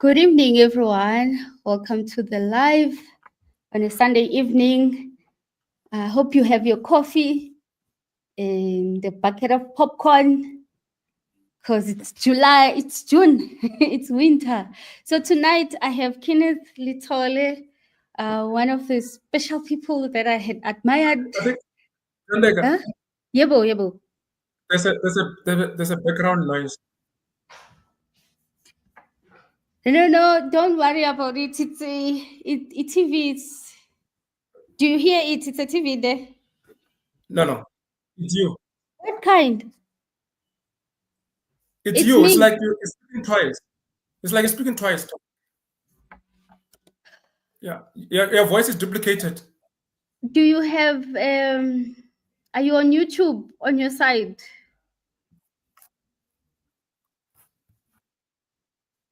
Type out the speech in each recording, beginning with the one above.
Good evening, everyone. Welcome to the live on a Sunday evening. I hope you have your coffee and a bucket of popcorn because it's July, it's June, it's winter. So tonight I have Kenneth Lethole, one of the special people that I had admired. I think, Thandeka, Huh? Yebo. there's a background noise. No, don't worry about it. It's a TV. Do you hear it? It's a TV there. No, it's you. What kind? It's It's you. It's me. like you're speaking twice. It's like you're speaking twice. Yeah, your voice is duplicated. Do you have are you on YouTube on your side?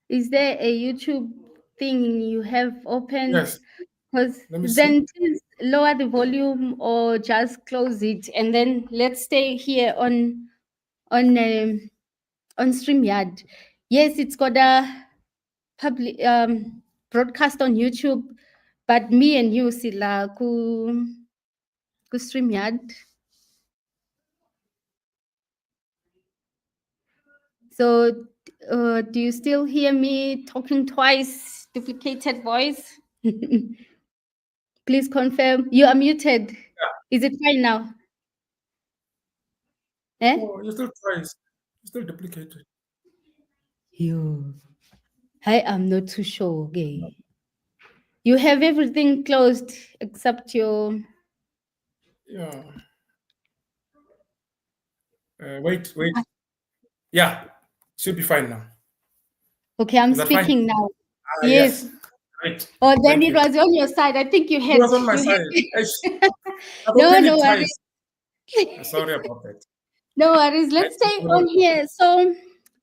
Is there a YouTube thing you have open? Yes. Because Let me see. then please lower the volume or just close it, and then let's stay here on StreamYard. Yes, it's got a public broadcast on YouTube, but me and you sila ku StreamYard. So, do you still hear me talking twice, duplicated voice? Please confirm. You are muted. Yeah. Is it fine now? Eh? Oh, you're still twice. You're still duplicated. You. I am not too sure. Okay. You have everything closed except your. Yeah. Wait. Yeah, should be fine now. Okay, I'm Is that fine? speaking now. Yes. Yes. Great. Oh, then Thank it you. was on your side. I think you It had. was on my You side. had I've no, opened no it worries. twice. Sorry about that. No worries. Let's stay on here. So,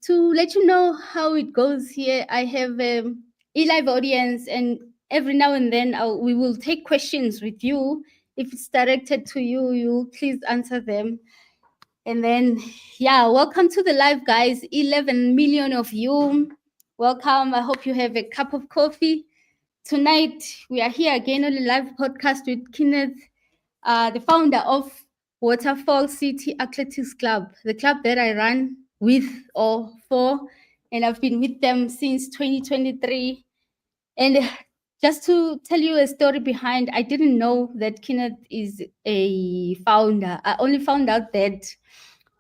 to let you know how it goes here, I have a live audience, and every now and then we will take questions with you. If it's directed to you, you please answer them. And then, yeah, welcome to the live, guys. 11 million of you. Welcome. I hope you have a cup of coffee. Tonight, we are here again on a live podcast with Kenneth, the founder of Waterfall City Athletics Club, the club that I run with or for, and I've been with them since 2023. And just to tell you a story behind, I didn't know that Kenneth is a founder. I only found out that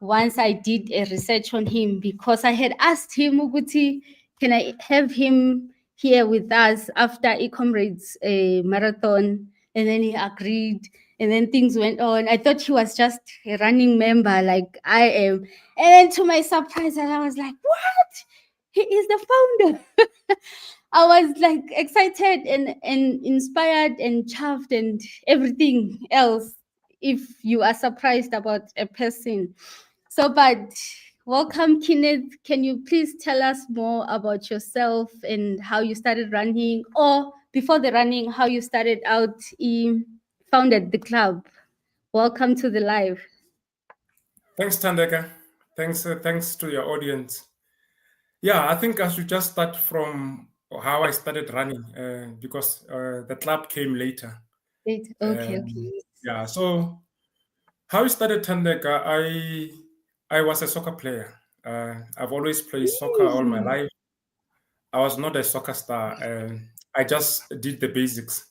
once I did a research on him because I had asked him, Uguti, can I have him here with us after Comrades Marathon? And then he agreed. And then things went on. I thought he was just a running member like I am. And then to my surprise, I was like, what? He is the founder. I was like excited and inspired and chuffed and everything else if you are surprised about a person. So, but welcome, Kenneth. Can you please tell us more about yourself and how you started running, or before the running, how you started out, founded the club? Welcome to the live. Thanks, Thandeka. Thanks to your audience. Yeah, I think I should just start from how I started running because the club came later. Great. Okay. Yeah, so how I started Thandeka, I was a soccer player. I've always played soccer all my life. I was not a soccer star. I just did the basics.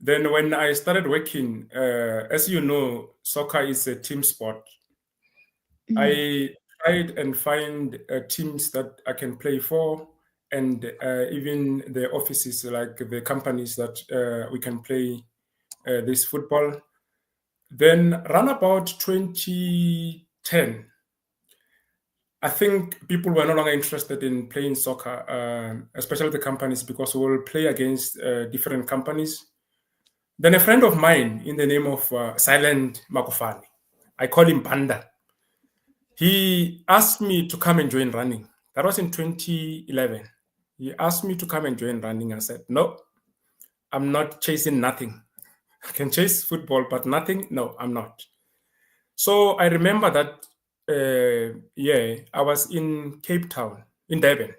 Then when I started working, as you know, soccer is a team sport. I tried and find teams that I can play for, and even the offices, like the companies that we can play this football. Then, run about 2010, I think people were no longer interested in playing soccer, especially the companies, because we will play against different companies. Then a friend of mine in the name of Silent Makofani, I call him Panda. He asked me to come and join running. That was in 2011. He asked me to come and join running. I said, no, I'm not chasing nothing. I can chase football, but nothing. No, I'm not. So I remember that, I was in Cape Town, in Durban.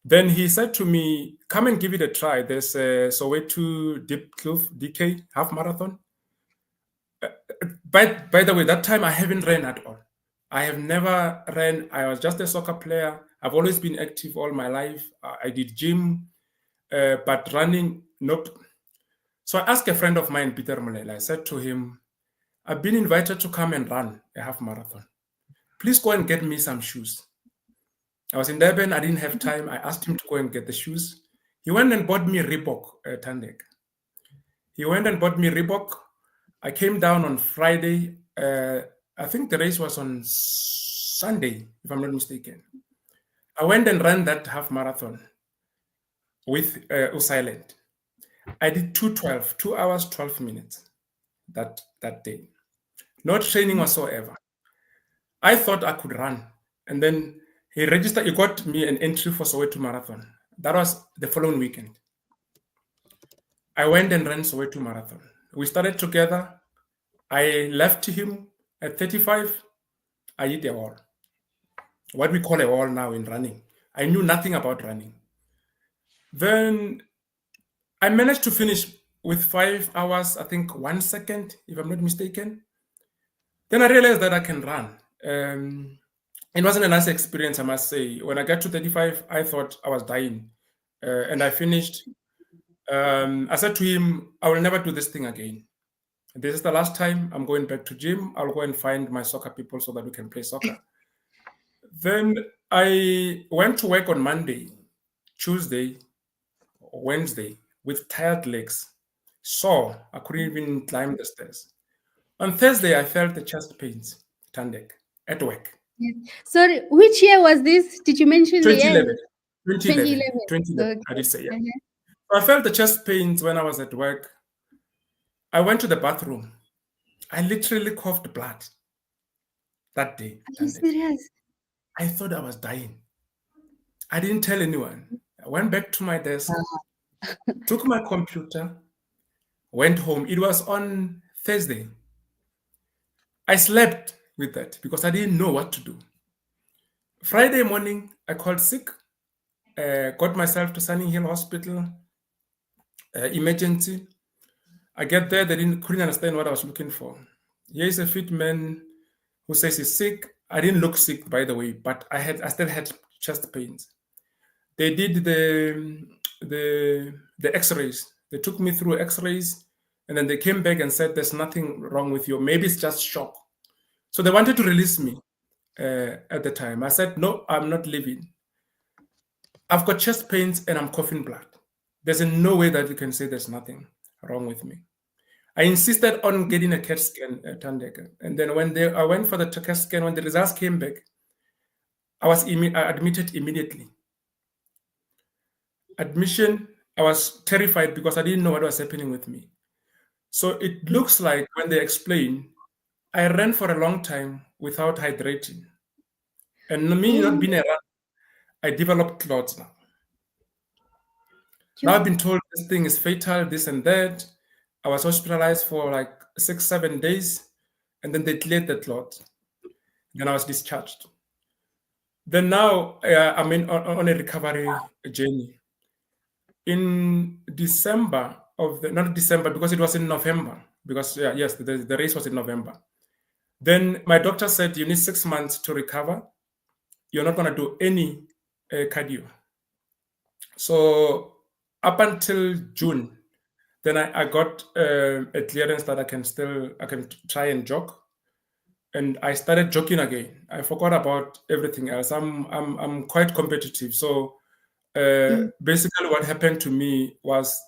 Then he said to me, come and give it a try. There's a Soweto Deep Kloof DK half marathon. By the way, that time I haven't ran at all. I have never ran. I was just a soccer player. I've always been active all my life. I did gym, but running, nope. So I asked a friend of mine, Peter Molela. I said to him, I've been invited to come and run a half marathon. Please go and get me some shoes. I was in Durban. I didn't have time. I asked him to go and get the shoes. He went and bought me Reebok, Thandeka. He went and bought me Reebok. I came down on Friday. I think the race was on Sunday, if I'm not mistaken. I went and ran that half marathon with Usilent. I did 2:12, 2 hours, 12 minutes that day. No training whatsoever. I thought I could run. And then he got me an entry for Soweto Marathon. That was the following weekend. I went and ran Soweto Marathon. We started together. I left him at 35. I hit a wall. What we call a wall now in running. I knew nothing about running. Then I managed to finish with 5 hours, I think 1 second, if I'm not mistaken. Then I realized that I can run. It wasn't a nice experience, I must say. When I got to 35, I thought I was dying. And I finished. I said to him, I will never do this thing again. This is the last time I'm going back to gym. I'll go and find my soccer people so that we can play soccer. Then I went to work on Monday, Tuesday, Wednesday with tired legs. I couldn't even climb the stairs. On Thursday, I felt the chest pains, Thandeka, at work. Sorry, which year was this? Did you mention 2011. the year? 2011. 2011. I did say, yeah. Uh-huh. I felt the chest pains when I was at work. I went to the bathroom. I literally coughed blood that day. Are you serious? I thought I was dying. I didn't tell anyone. I went back to my desk, took my computer, went home. It was on Thursday. I slept with that because I didn't know what to do. Friday morning, I called sick, got myself to Sunny Hill Hospital, emergency. I get there, they couldn't understand what I was looking for. Here is a fit man who says he's sick. I didn't look sick, by the way, but I still had chest pains. They did the X-rays. They took me through X-rays, and then they came back and said, there's nothing wrong with you. Maybe it's just shock. So they wanted to release me at the time. I said, no, I'm not leaving. I've got chest pains and I'm coughing blood. There's no way that you can say there's nothing wrong with me. I insisted on getting a CAT scan at Thandeka. And then when I went for the CAT scan, when the results came back, I was admitted immediately. Admission, I was terrified because I didn't know what was happening with me. So it looks like when they explain, I ran for a long time without hydrating. And me not being a runner, I developed clots now. Now I've been told this thing is fatal, this and that. I was hospitalized for like 6-7 days, and then they cleared the clot. Then I was discharged. Then now I'm on a recovery journey. In December not December, because it was in November, because the race was in November. Then my doctor said, you need 6 months to recover. You're not going to do any cardio. So up until June, then I got a clearance that I can try and jog, and I started jogging again. I forgot about everything else. I'm quite competitive. So basically, what happened to me was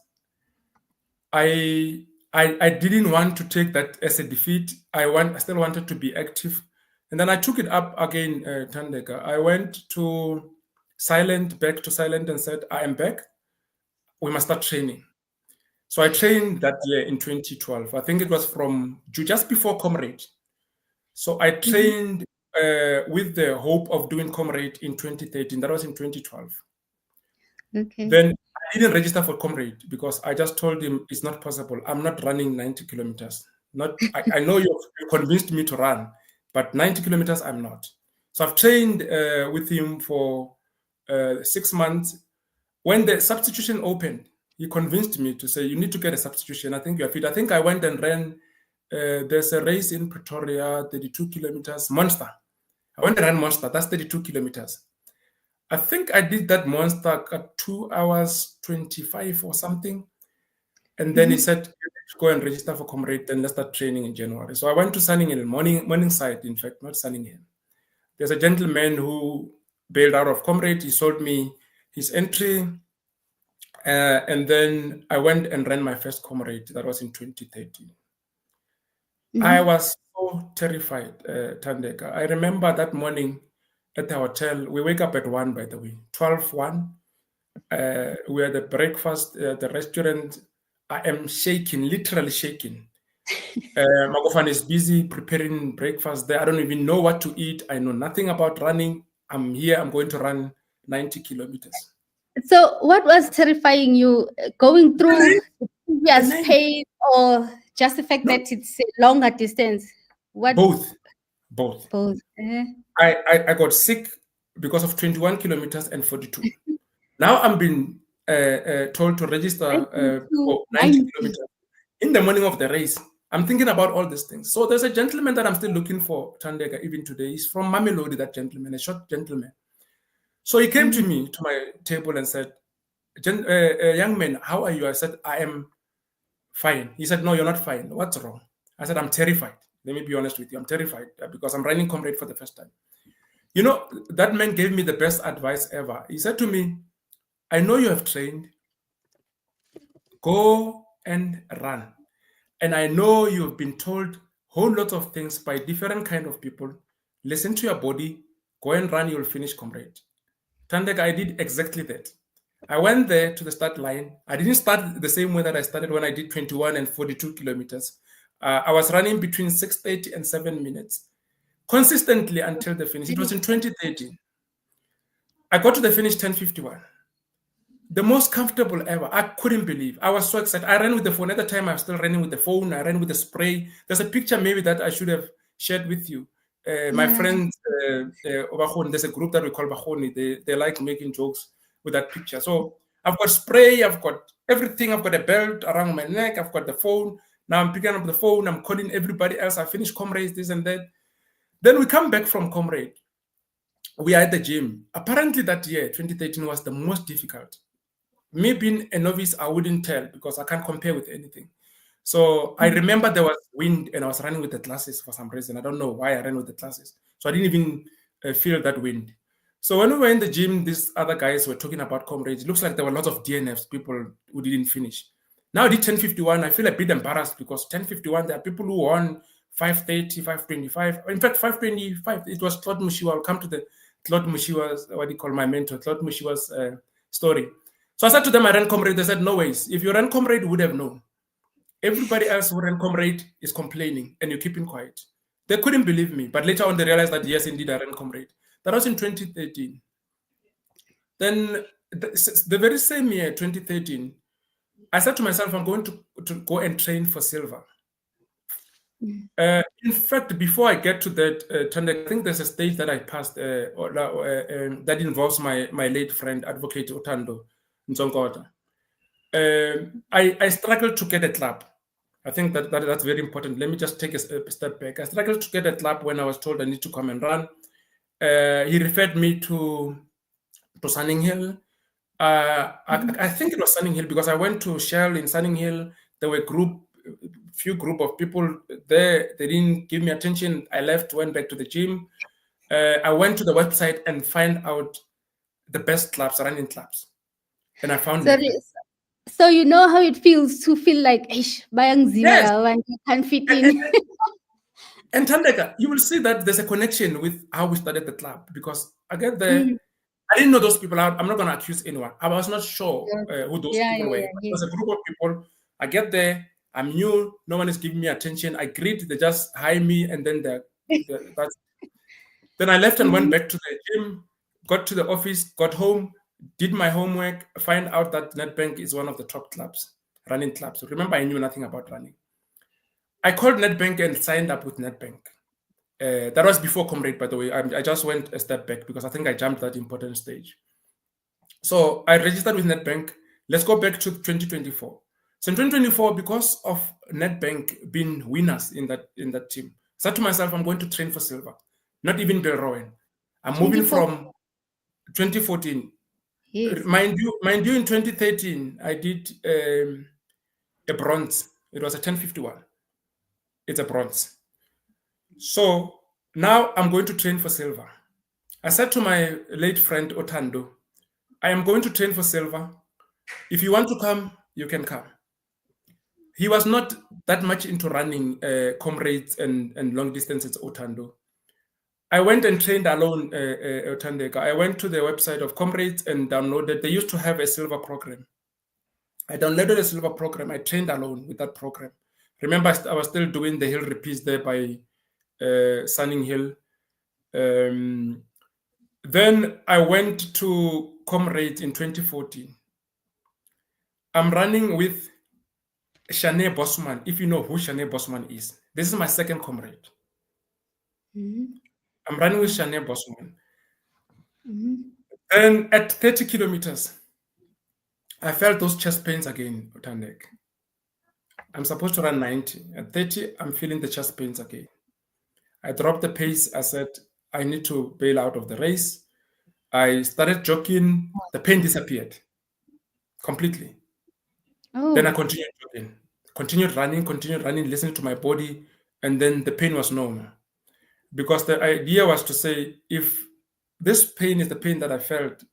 I didn't want to take that as a defeat. I still wanted to be active, and then I took it up again, Thandeka. I went back to Silent, and said, I am back. We must start training. So I trained that year in 2012. I think it was from just before Comrade. So I trained with the hope of doing Comrade in 2013. That was in 2012. Okay. Then I didn't register for Comrade because I just told him it's not possible. I'm not running 90 kilometers. I know you convinced me to run, but 90 kilometers I'm not. So I've trained with him for 6 months. when the substitution opened, he convinced me to say, you need to get a substitution. I think you're fit. I think I went and ran, there's a race in Pretoria, 32 kilometers, Monster. I went and ran Monster, that's 32 kilometers. I think I did that Monster at 2 hours 25 or something. And then he said, go and register for Comrade, and let's start training in January. So I went to Sunninghill, morning side, in fact, not Sunninghill. There's a gentleman who bailed out of Comrade. He sold me his entry. And then I went and ran my first Comrade. That was in 2013. I was so terrified, Thandeka. I remember that morning at the hotel. We wake up at 1, by the way, 12:01. We had the breakfast at the restaurant. I am shaking, literally shaking. Magofan is busy preparing breakfast there. I don't even know what to eat. I know nothing about running. I'm here. I'm going to run 90 kilometers. So what was terrifying you, going through the previous pace, or just the fact that it's a longer distance? What? Both. I got sick because of 21 kilometers and 42. Now I'm being told to register for 90 kilometers. In the morning of the race, I'm thinking about all these things. So there's a gentleman that I'm still looking for, Thandeka, even today. He's from Mamelodi, that gentleman, a short gentleman. So he came to me, to my table, and said, young man, how are you? I said, I am fine. He said, no, you're not fine. What's wrong? I said, I'm terrified. Let me be honest with you. I'm terrified because I'm running Comrade for the first time. You know, that man gave me the best advice ever. He said to me, I know you have trained. Go and run. And I know you've been told whole lot of things by different kind of people. Listen to your body. Go and run. You'll finish, Comrade. Thandeka, I did exactly that. I went there to the start line. I didn't start the same way that I started when I did 21 and 42 kilometers. I was running between 6:30 and 7 minutes consistently until the finish. It was in 2013. I got to the finish 10:51. The most comfortable ever. I couldn't believe. I was so excited. I ran with the phone. At the time, I was still running with the phone. I ran with the spray. There's a picture maybe that I should have shared with you. My friends, there's a group that we call Bahoni. They like making jokes with that picture. So I've got spray. I've got everything. I've got a belt around my neck. I've got the phone. Now I'm picking up the phone. I'm calling everybody else. I finished Comrades, this and that. Then we come back from Comrade. We are at the gym. Apparently that year, 2013, was the most difficult. Me being a novice, I wouldn't tell because I can't compare with anything. So I remember there was wind and I was running with the glasses for some reason. I don't know why I ran with the glasses. So I didn't even feel that wind. So when we were in the gym, these other guys were talking about Comrades. It looks like there were lots of DNFs, people who didn't finish. Now I did 10:51. I feel a bit embarrassed because 10:51, there are people who won 5:30, 5:25. In fact, 5:25, it was Claude Mushiwa. I'll come to the Claude Mushiwa's, what do you call my mentor, Claude Mushiwa's story. So I said to them, I ran Comrade. They said, no ways. If you ran Comrade, you would have known. Everybody else who ran Comrade is complaining and you're keeping quiet. They couldn't believe me. But later on, they realized that, yes, indeed, I ran Comrade. That was in 2013. Then the very same year, 2013, I said to myself, I'm going to go and train for silver. In fact, before I get to that, I think there's a stage that I passed that involves my late friend, Advocate Utando Nzongota. I struggled to get a club. I think that's very important. Let me just take a step back. I struggled to get a club when I was told I need to come and run. He referred me to Sunninghill. I think it was Sunninghill because I went to Shell in Sunninghill. There were few group of people there. They didn't give me attention. I left, went back to the gym. I went to the website and find out the best clubs, running clubs. And I found So you know how it feels to feel like, bayang zima and you can't fit in. And Thandeka, you will see that there's a connection with how we started the club because I get there. I didn't know those people. I'm not going to accuse anyone. I was not sure who those people were. It was a group of people. I get there. I'm new. No one is giving me attention. I greet. They just hire me, and then then I left and went back to the gym. Got to the office. Got home. Did my homework. Find out that Nedbank is one of the top clubs, running clubs. So remember, I knew nothing about running. I called Nedbank and signed up with Nedbank. That was before Comrade, by the way. I just went a step back because I think I jumped that important stage. So I registered with Nedbank. Let's go back to 2024. So in 2024, because of Nedbank being winners in that team, I said to myself, I'm going to train for silver, not even Bill Rowan. I'm moving from 2014. Yes. Mind you, in 2013, I did a bronze. It was a 1051. It's a bronze. So now I'm going to train for silver. I said to my late friend Otando, I am going to train for silver. If you want to come, you can come. He was not that much into running comrades and long distances, Otando. I went and trained alone, Thandeka. I went to the website of Comrades and downloaded. They used to have a silver program. I downloaded a silver program. I trained alone with that program. Remember, I was still doing the hill repeats there by Sunning Hill. Then I went to Comrades in 2014. I'm running with Shanae Bosman. If you know who Shanae Bosman is, this is my second comrade. I'm running with Shanae Bosman. Then at 30 kilometers, I felt those chest pains again, Thandeka. I'm supposed to run 90. At 30, I'm feeling the chest pains again. I dropped the pace. I said, I need to bail out of the race. I started jogging. The pain disappeared completely. Then I continued jogging, continued running, listening to my body. And then the pain was normal. Because the idea was to say, if this pain is the pain that I felt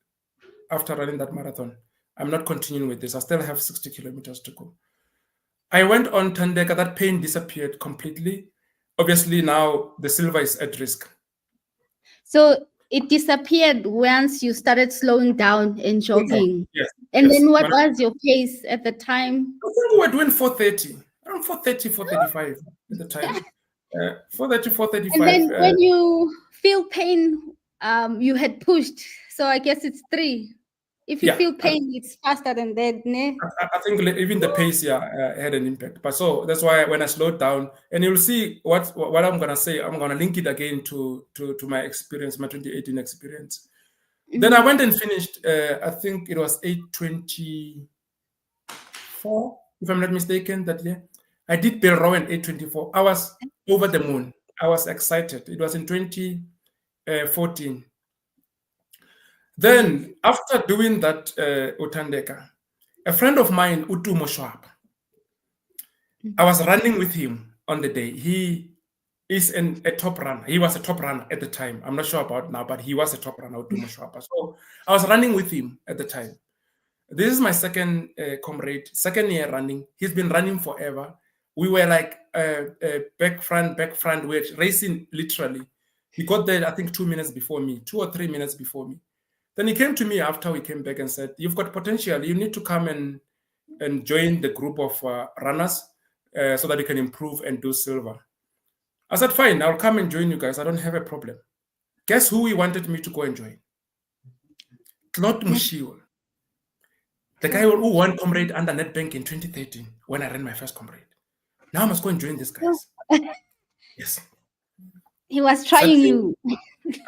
after running that marathon, I'm not continuing with this. I still have 60 kilometers to go. I went on Thandeka. That pain disappeared completely. Obviously, now the silver is at risk. So it disappeared once you started slowing down and jogging. Yes. And then what was your pace at the time? I think we were doing 4:30, around 4:30, 4:35 at the time. 4:30, 4:35. And then when you feel pain, you had pushed. So I guess it's 3. If you feel pain, it's faster than that, ne? I think even the pace, had an impact. But so that's why when I slowed down, and you'll see what I'm gonna say. I'm gonna link it again to my experience, my 2018 experience. Then I went and finished. I think it was 8:24, if I'm not mistaken, that year. I did Bill Rowan 8:24. I was over the moon. I was excited. It was in 2014. Then, after doing that, Thandeka, a friend of mine, Utu Moshwab, I was running with him on the day. He is a top runner. He was a top runner at the time. I'm not sure about now, but he was a top runner, Utu Moshwab. So I was running with him at the time. This is my second comrade, second year running. He's been running forever. We were like back front. We're racing literally. He got there, I think, 2 minutes before me, 2 or 3 minutes before me. Then he came to me after we came back and said, you've got potential. You need to come and join the group of runners so that you can improve and do silver. I said, fine, I'll come and join you guys. I don't have a problem. Guess who he wanted me to go and join? Claude Mushiwa. The guy who won comrade under Nedbank in 2013 when I ran my first comrade. Now I must go and join these guys. Yes. He was trying you.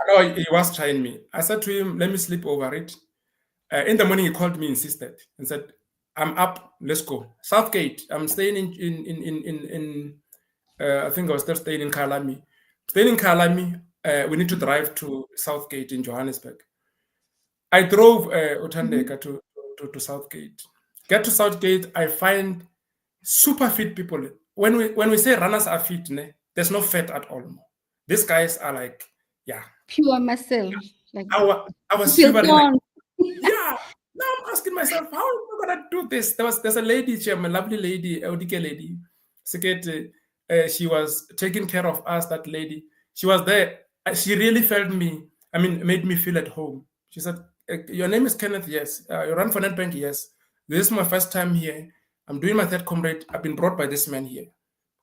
No, he was trying me. I said to him, let me sleep over it. In the morning, he called me, insisted, and said, I'm up, let's go. Southgate, I'm staying in I think I was still staying in Kalami. Staying in Kalami, we need to drive to Southgate in Johannesburg. I drove Thandeka to Southgate. Get to Southgate, I find super fit people. When we say runners are fit, there's no fat at all. These guys are like, pure muscle. Like I was shivering. Like, now I'm asking myself, how am I gonna do this? There's a lady, a lovely lady, Odike lady. She was taking care of us. That lady, she was there. She really felt me. I mean, made me feel at home. She said, "Your name is Kenneth. Yes. You run for Nedbank. Yes. This is my first time here. I'm doing my third comrade. I've been brought by this man here.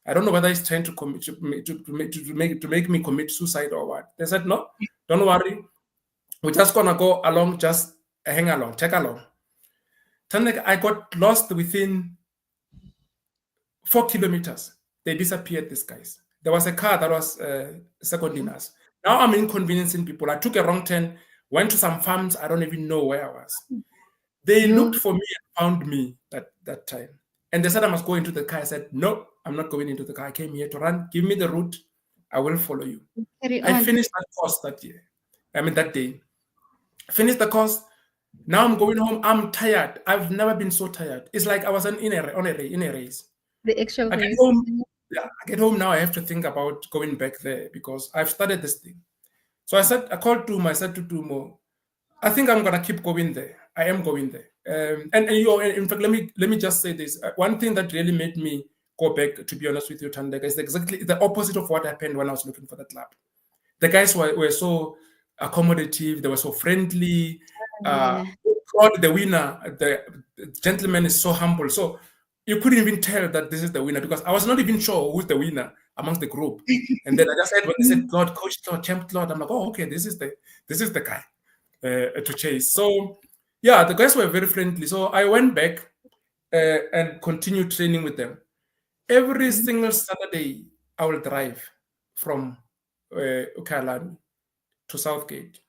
I don't know whether he's trying to make me commit suicide or what." They said, "No, don't worry. We're just gonna go along. Just hang along, take along." Thandeka, I got lost within 4 kilometers. They disappeared, these guys. There was a car that was seconding us. Now I'm inconveniencing people. I took a wrong turn, went to some farms. I don't even know where I was. They looked for me and found me that time. And they said I must go into the car. I said, no, I'm not going into the car. I came here to run. Give me the route. I will follow you. I finished that course that year. That day. Finished the course. Now I'm going home. I'm tired. I've never been so tired. It's like I was in a race. The actual I get race. home. Yeah, I get home now. I have to think about going back there because I've started this thing. So I called Tumo. I said to Tumo, I think I'm gonna keep going there. I am going there. And in fact, let me just say this. One thing that really made me go back, to be honest with you, Thandeka, is exactly the opposite of what happened when I was looking for that lab. The guys were so accommodative. They were so friendly. The winner, the gentleman is so humble. So you couldn't even tell that this is the winner because I was not even sure who's the winner amongst the group. And then I just said, when they said Claude, Coach Claude, Champ Claude, I'm like, oh, okay, this is the guy to chase. So yeah, the guys were very friendly. So I went back and continued training with them. Every single Saturday, I will drive from Ukalani to Southgate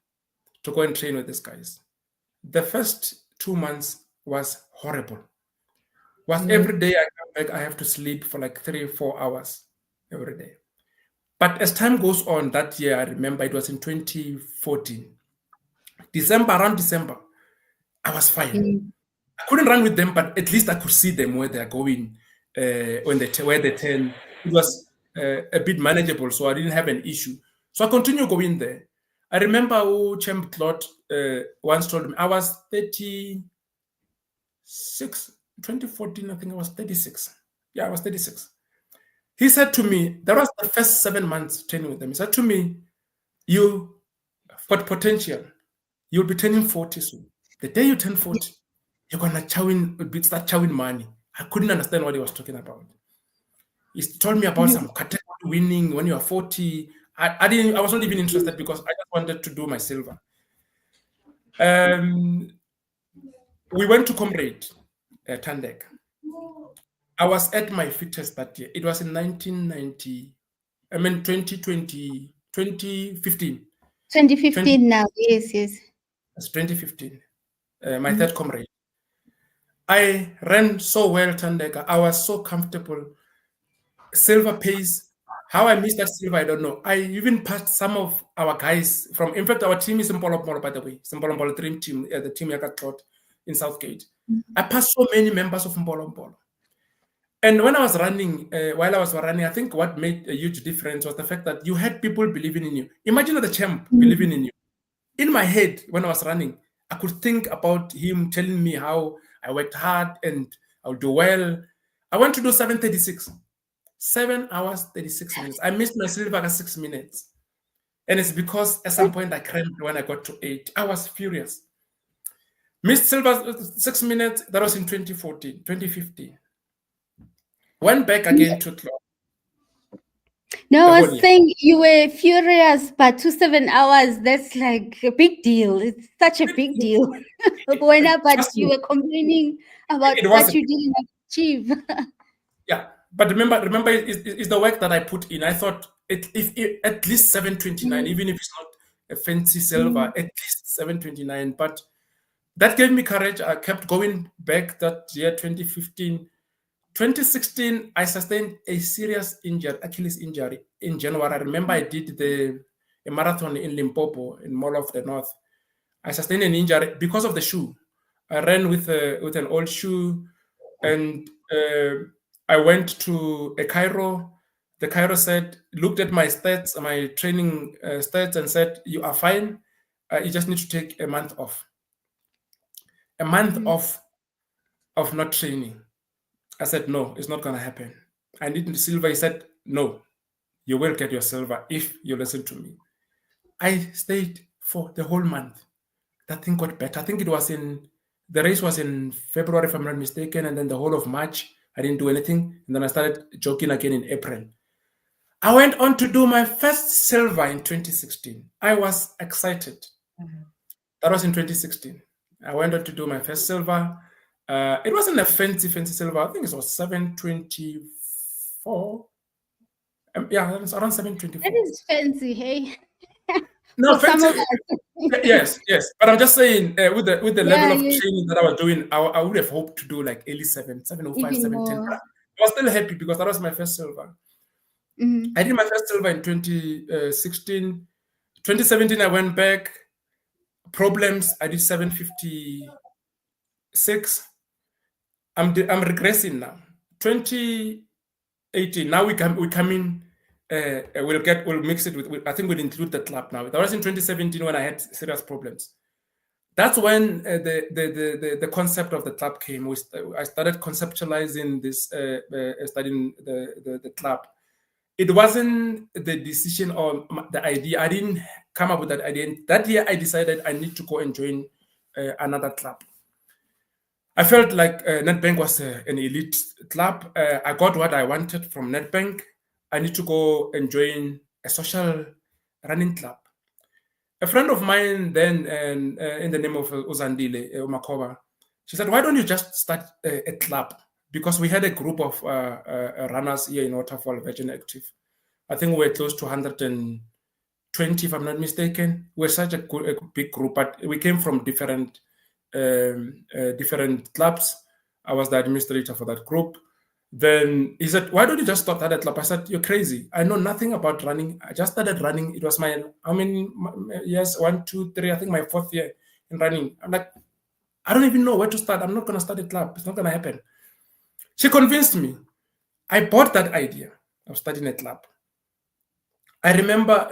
to go and train with these guys. The first 2 months was horrible. Every day I come back, I have to sleep for like 3 or 4 hours every day. But as time goes on, that year, I remember it was in 2014. Around December, I was fine. I couldn't run with them, but at least I could see them where they're going, where they turn. It was a bit manageable, so I didn't have an issue. So I continued going there. I remember Champ Claude once told me, I was 36, 2014, I think I was 36. Yeah, I was 36. He said to me, that was the first 7 months training with them. He said to me, you got potential. You'll be turning 40 soon. The day you turn 40, you're gonna start chowing money. I couldn't understand what he was talking about. He told me about some category winning when you are 40. I was not even interested because I just wanted to do my silver. We went to Comrades Thandeka. I was at my fittest that year. It was in 2020, 2015. 2015 now, yes. It's 2015. My third Comrade. I ran so well, Thandeka. I was so comfortable. Silver pace. How I missed that silver, I don't know. I even passed some of our guys from. In fact, our team is Mpolo, by the way. Mpolo Dream Team, the team I got taught in Southgate. I passed so many members of Mpolo. And when I was running, while I was running, I think what made a huge difference was the fact that you had people believing in you. Imagine the champ believing in you. In my head, when I was running, I could think about him telling me how I worked hard and I'll do well. I went to do 7:36. 7 hours, 36 minutes. I missed my silver at 6 minutes. And it's because at some point I cramped when I got to 8. I was furious. Missed silver 6 minutes. That was in 2014, 2015. Went back again to club. No, I was saying you were furious, but 7 hours, that's like a big deal. It's such a big deal. But you were complaining about what you didn't achieve. Yeah. But remember, it's the work that I put in. I thought if at least 729, even if it's not a fancy silver, at least 729. But that gave me courage. I kept going back that year, 2015. 2016, I sustained a serious Achilles injury in January. I remember I did a marathon in Limpopo, in Mall of the North. I sustained an injury because of the shoe. I ran with an old shoe, and I went to a chiro. The chiro looked at my stats, my training stats, and said, "You are fine. You just need to take a month off." A month off of not training. I said, "No, it's not going to happen. I need the silver." He said, "No, you will get your silver if you listen to me." I stayed for the whole month. That thing got better. I think the race was in February, if I'm not mistaken, and then the whole of March, I didn't do anything. And then I started jogging again in April. I went on to do my first silver in 2016. I was excited. That was in 2016. I went on to do my first silver. It wasn't a fancy silver. I think it was 724. Yeah, it was around 724. That is fancy, hey? No, For fancy. some of us. Yes, yes. But I'm just saying, with the level Yeah, of yes, training that I was doing, I would have hoped to do like early 7:05, even 7:10. more. I was still happy because that was my first silver. Mhm. I did my first silver in 2016. 2017, I went back. Problems, I did 7:56. I'm regressing now. 2018, now we come in. We'll mix it with I think we'll include the club now. That was in 2017 when I had serious problems. That's when the concept of the club came. I started conceptualizing this, studying the club. It wasn't the decision or the idea. I didn't come up with that idea. That year, I decided I need to go and join another club. I felt like Nedbank was an elite club. I got what I wanted from Nedbank. I need to go and join a social running club. A friend of mine then, in the name of Uzandile Umakoba, she said, "Why don't you just start a club?" Because we had a group of runners here in Waterfall Virgin Active. I think we were close to 120, if I'm not mistaken. We're such a big group, but we came from different clubs. I was the administrator for that group. Then he said, "Why don't you just start that club?" I said, "You're crazy. I know nothing about running. I just started running. It was my, how many years? 1, 2, 3. I think my 4th year in running." I'm like, "I don't even know where to start. I'm not going to start a club. It's not going to happen." She convinced me. I bought that idea of starting a club. I remember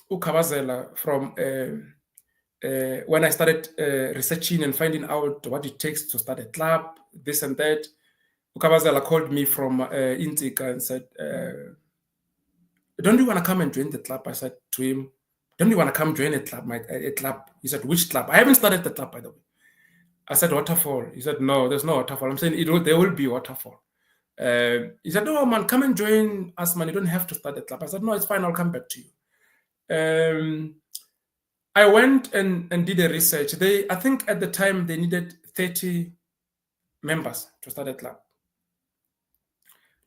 Ukawazela from when I started researching and finding out what it takes to start a club, this and that. Ukawazela called me from Intika and said, "Don't you want to come and join the club?" I said to him, "Don't you want to come join a club?" A club. He said, "Which club?" I haven't started the club, by the way. I said, "Waterfall." He said, "No, there's no Waterfall." I'm saying there will be Waterfall. He said, "No, man, come and join us, man. You don't have to start the club." I said, "No, it's fine. I'll come back to you." I went and did a research. I think at the time they needed 30 members to start a club.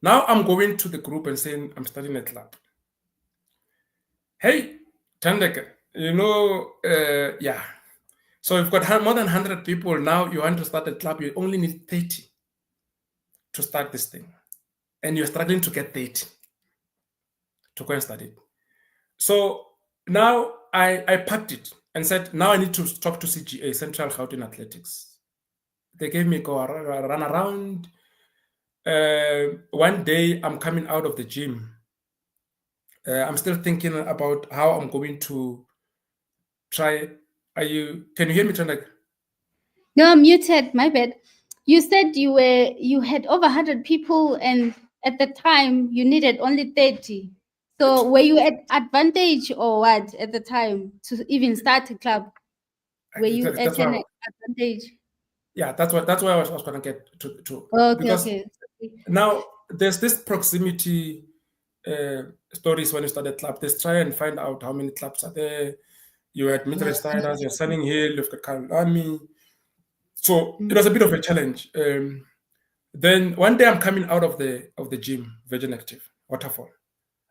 Now I'm going to the group and saying I'm starting a club. Hey, Thandeka, yeah. So you've got more than 100 people. Now you want to start a club. You only need 30 to start this thing. And you're struggling to get 30 to go and start it. So now I packed it and said, now I need to talk to CGA, Central Gauteng Athletics. They gave me a run around. One day I'm coming out of the gym. I'm still thinking about how I'm going to try. Can you hear me, Thandeka? No, I'm muted. My bad. You said you had over 100 people, and at the time you needed only 30. So were you at advantage or what at the time to even start a club? Were you at That's why, an advantage? yeah, that's why I was going to get to Okay, because okay. now there's this proximity stories when you start a club. Let's try and find out how many clubs are there. You're at Mitre Steiners, you're Sunning Hill, you've got Carl Army. So it was a bit of a challenge. Then one day I'm coming out of the gym, Virgin Active, Waterfall.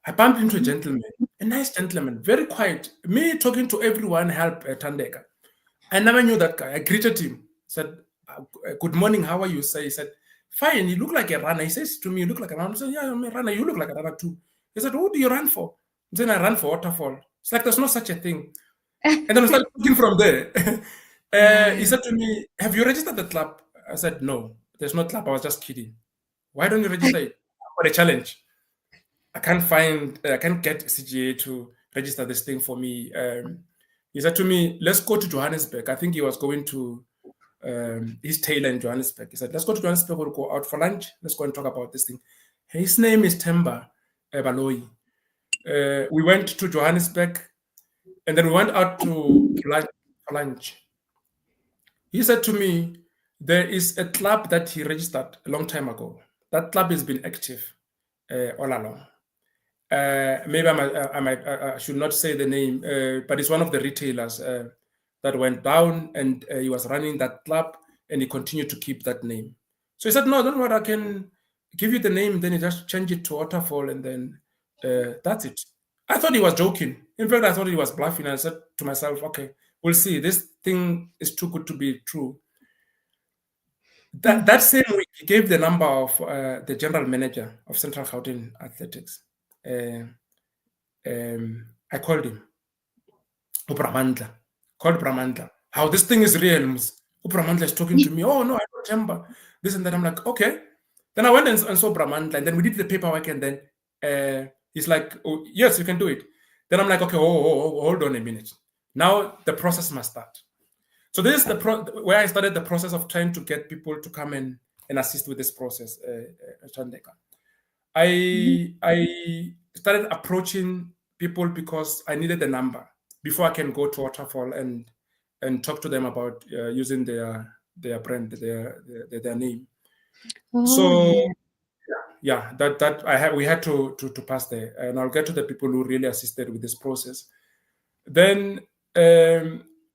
I bumped into a gentleman, a nice gentleman, very quiet. Me talking to everyone help Thandeka. I never knew that guy. I greeted him, said, "Good morning, how are you?" He said, "Fine, you look like a runner." He says to me, "You look like a runner." I said, "Yeah, I'm a runner. You look like a runner too." He said, "Who do you run for?" Then I ran for Waterfall. It's like there's no such a thing. And then we started talking from there. He said to me, "Have you registered the club?" I said, "No, there's no club. I was just kidding." "Why don't you register it?" For a challenge. I can't get CGA to register this thing for me. He said to me, "Let's go to Johannesburg." I think he was going to his tailor in Johannesburg. He said, "Let's go to Johannesburg. We'll go out for lunch. Let's go and talk about this thing." His name is Temba Baloi. We went to Johannesburg and then we went out to lunch. For lunch. He said to me, there is a club that he registered a long time ago. That club has been active all along. Maybe I should not say the name, but it's one of the retailers that went down, and he was running that club, and he continued to keep that name. So he said, "No, don't worry, I can give you the name, then you just change it to Waterfall, and then that's it." I thought he was joking. In fact, I thought he was bluffing. I said to myself, okay, we'll see. This thing is too good to be true. That same week, he gave the number of the general manager of Central Gauteng Athletics. I called him. Called Bramandla. How this thing is real. Bramandla is talking to me. Oh, no, I don't remember. This and that. I'm like, okay. Then I went and saw Bramandla, and then we did the paperwork, and then he's like, oh, yes, you can do it. Then I'm like, okay, hold on a minute. Now the process must start. So this is where I started the process of trying to get people to come and assist with this process, Thandeka. I started approaching people because I needed the number before I can go to Waterfall and talk to them about using their brand, their name. Oh, so yeah, we had to pass there, and I'll get to the people who really assisted with this process. Then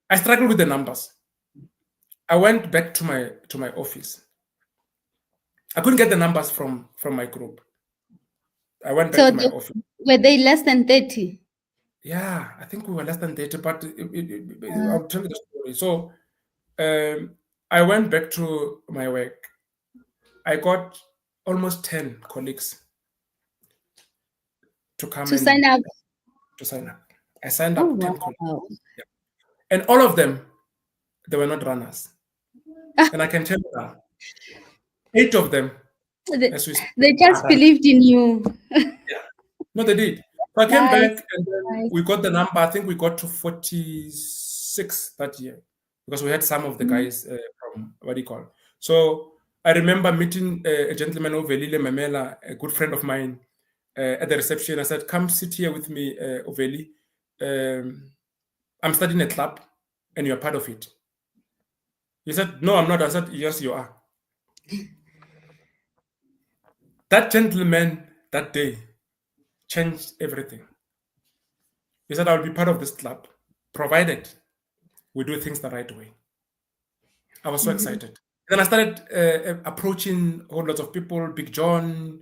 I struggled with the numbers. I went back to my office. I couldn't get the numbers from my group. I went back to my office. Were they less than 30? Yeah, I think we were less than 30, but I'll tell you the story. So I went back to my work. I got almost 10 colleagues to come to sign up. To sign up. I signed up 10 colleagues. Yeah. And all of them, they were not runners. And I can tell you now, 8 of them, they just believed in you. Yeah. No, they did. So I came back, and then we got the number. I think we got to 46 that year, because we had some of the guys from, what do you call? So I remember meeting a gentleman, Oveli Memela, a good friend of mine, at the reception. I said, come sit here with me, Oveli. I'm starting a club, and you're part of it. He said, no, I'm not. I said, yes, you are. That gentleman that day changed everything. He said, I'll be part of this club, provided we do things the right way. I was so excited. Then I started approaching a whole lot of people, Big John,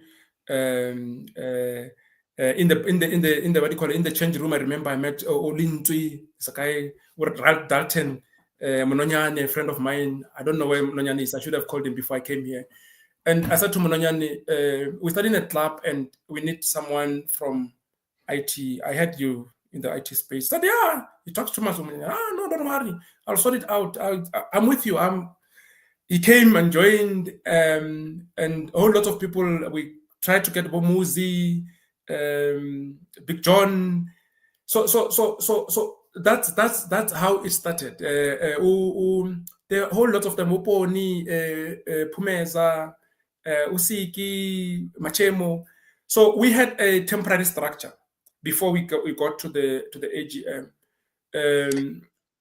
in the what do you call it, in the change room. I remember I met Olintui, this guy, Ralph Dalton, Mononyane, a friend of mine. I don't know where Mononyane is. I should have called him before I came here. And I said to Mononyane, we're starting a club and we need someone from IT. I had you in the IT space. He said, yeah. He talks to me. No, don't worry. I'll sort it out. I'm with you. He came and joined, and a whole lot of people. We tried to get Bomuzi, Big John. So that's how it started. The whole lot of them, Uponi, Pumeza, Usiki, Machemo. So we had a temporary structure before we got to the AGM.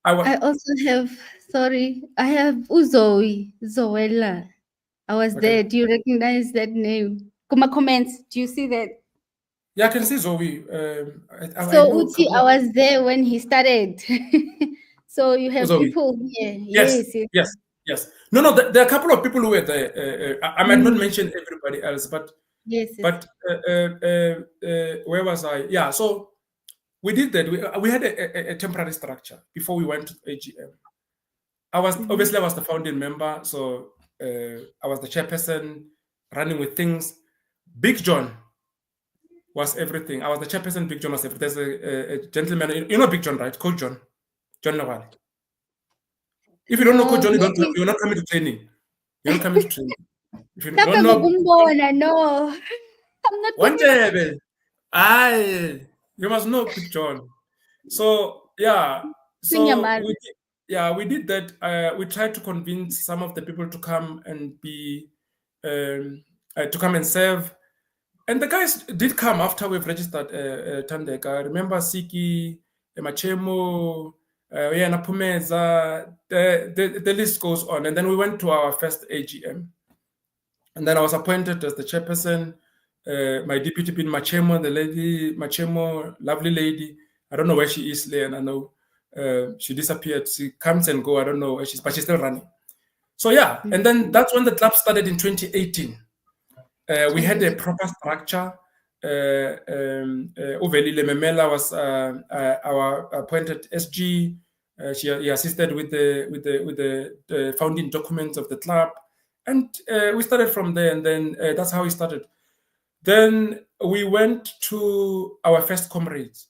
I also have, I have Zoella. I was there. Do you recognize that name? Kuma comments. Do you see that? Yeah, I can see Zoe. So Uti, I was there when he started. So you have Zoe. people here. Yes. No. There are a couple of people who were there. I might not mention everybody else, but yes. But where was I? Yeah. So we did that. We had a temporary structure before we went to AGM. I was obviously I was the founding member, so I was the chairperson, running with things. Big John was everything. I was the chairperson. Big John was everything. There's a gentleman, you know Big John, right? Coach John Lawal. If you don't know Coach John, you're not coming to training. You're not coming to training. If you don't know, no. I'm not. One day, you must know Big John. So yeah, we did that. We tried to convince some of the people to come and be to come and serve, and the guys did come after we've registered Thandeka. I remember Siki, Machemo, Pumeza. The list goes on, and then we went to our first AGM, and then I was appointed as the chairperson. My deputy being Machemo, the lady Machemo, lovely lady. I don't know where she is, and I know she disappeared. She comes and go. I don't know where she's, but she's still running. So yeah, and then that's when the club started in 2018. We had a proper structure. Uvelile Memela was our appointed SG. He assisted with the founding documents of the club, and we started from there. And then that's how we started. Then we went to our first Comrades,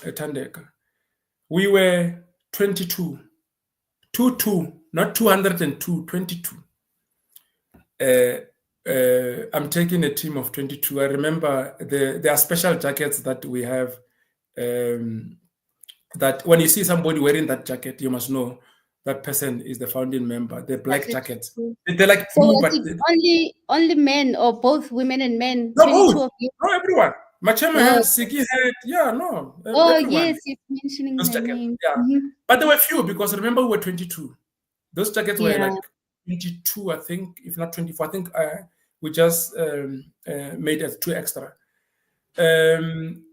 Thandeka. We were 22, 22, not 202, 22. I'm taking a team of 22. I remember there are special jackets that we have. That when you see somebody wearing that jacket, you must know that person is the founding member. The black jackets, they're like blue, so but only men or both women and men? No, 22 both. of you. No, everyone. Machema had, Siki had, no, Oh everyone. yes, you're mentioning Those her jackets, name. yeah. But there were few because remember we were 22. Those jackets were like 22, I think, if not 24. I think we just made it 2 extra.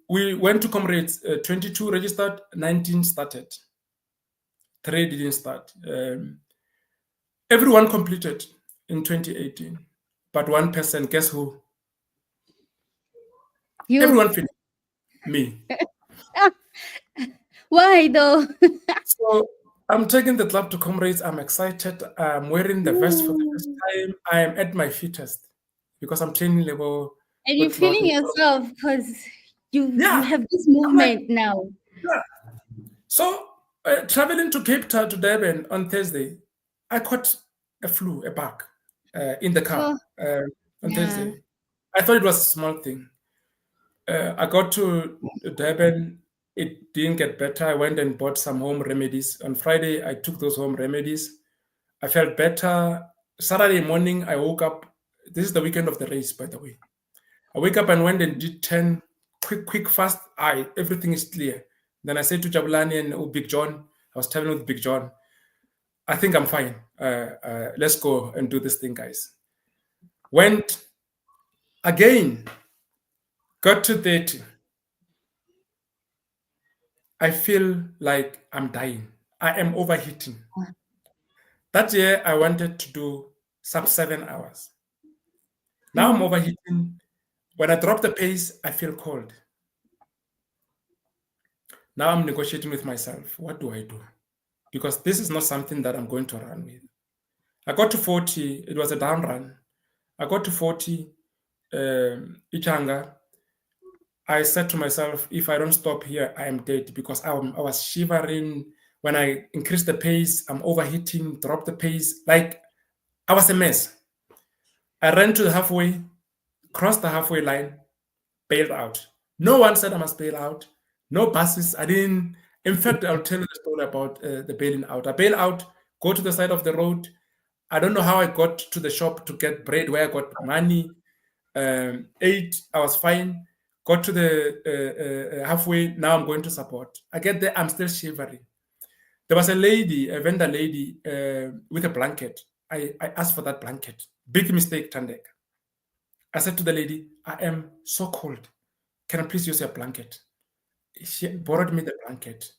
We went to Comrades, 22 registered, 19 started. 3 didn't start. Everyone completed in 2018, but one person, guess who? You. Everyone finished. Me. Why though? So I'm taking the club to Comrades. I'm excited. I'm wearing the vest for the first time. I am at my fittest because I'm training level. And you're feeling yourself because you have this movement now. Yeah. So traveling to Cape Town to Durban on Thursday, I caught a flu, a bug, in the car on Thursday. I thought it was a small thing. I got to Durban. It didn't get better. I went and bought some home remedies. On Friday, I took those home remedies. I felt better. Saturday morning, I woke up. This is the weekend of the race, by the way. I wake up and went and did 10 quick, fast. Everything is clear. Then I said to Jabulani and Big John, I was traveling with Big John, I think I'm fine. Let's go and do this thing, guys. Went again, got to 30. I feel like I'm dying. I am overheating. That year, I wanted to do sub 7 hours. Now I'm overheating. When I drop the pace, I feel cold. Now I'm negotiating with myself. What do I do? Because this is not something that I'm going to run with. I got to 40. It was a down run. I got to 40, Ichanga. I said to myself, if I don't stop here, I am dead because I was shivering. When I increased the pace, I'm overheating, drop the pace. Like, I was a mess. I ran to the halfway, crossed the halfway line, bailed out. No one said I must bail out. No buses. I didn't. In fact, I'll tell you the story about the bailing out. I bail out, go to the side of the road. I don't know how I got to the shop to get bread, where I got money. Ate, I was fine. Got to the halfway. Now I'm going to support. I get there, I'm still shivering. There was a lady, a vendor lady, with a blanket. I asked for that blanket. Big mistake, Thandeka. I said to the lady, I am so cold. Can I please use your blanket? She borrowed me the blanket.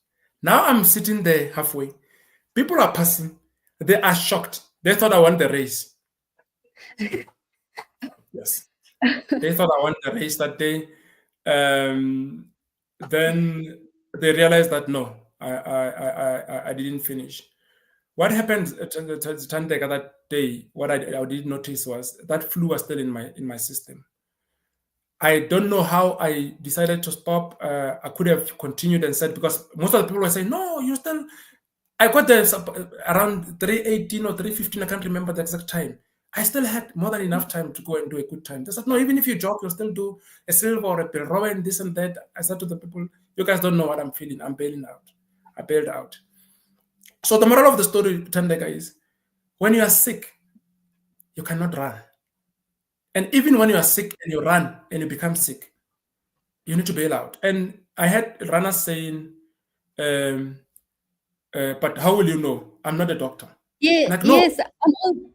Now I'm sitting there halfway. People are passing. They are shocked. They thought I won the race. Yes. They thought I won the race that day. Then they realized that no, I didn't finish. What happened to Thandeka that day? What I did notice was that flu was still in my system. I don't know how I decided to stop. I could have continued and said, because most of the people were saying, no, you still. I got there around 3:18 or 3:15. I can't remember the exact time. I still had more than enough time to go and do a good time. They said, no, even if you jog, you'll still do a silver or a Pilrow and this and that. I said to the people, you guys don't know what I'm feeling. I'm bailing out. I bailed out. So the moral of the story, Thandeka, is when you are sick, you cannot run. And even when you are sick and you run and you become sick, you need to bail out. And I had runners saying, but how will you know? I'm not a doctor. Yeah, like, no. Yes.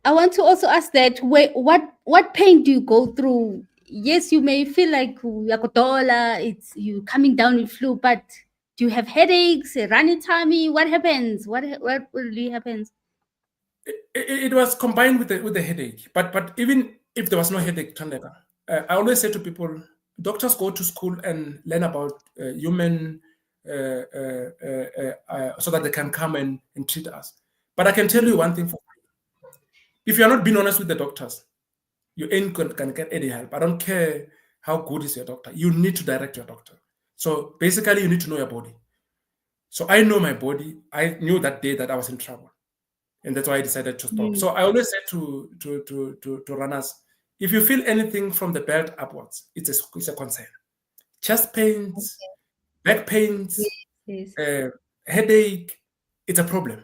I want to also ask that. What pain do you go through? Yes, you may feel like it's you coming down with flu, but do you have headaches, a runny tummy? What happens? What really happens? It was combined with the headache. But even if there was no headache, Thandeka, I always say to people, doctors go to school and learn about human so that they can come and treat us. But I can tell you one thing for free. If you're not being honest with the doctors, you ain't going to get any help. I don't care how good is your doctor. You need to direct your doctor. So basically, you need to know your body. So I know my body. I knew that day that I was in trouble, and that's why I decided to stop. So I always say to runners, if you feel anything from the belt upwards, it's a concern. Chest pains, back pains, headache, it's a problem.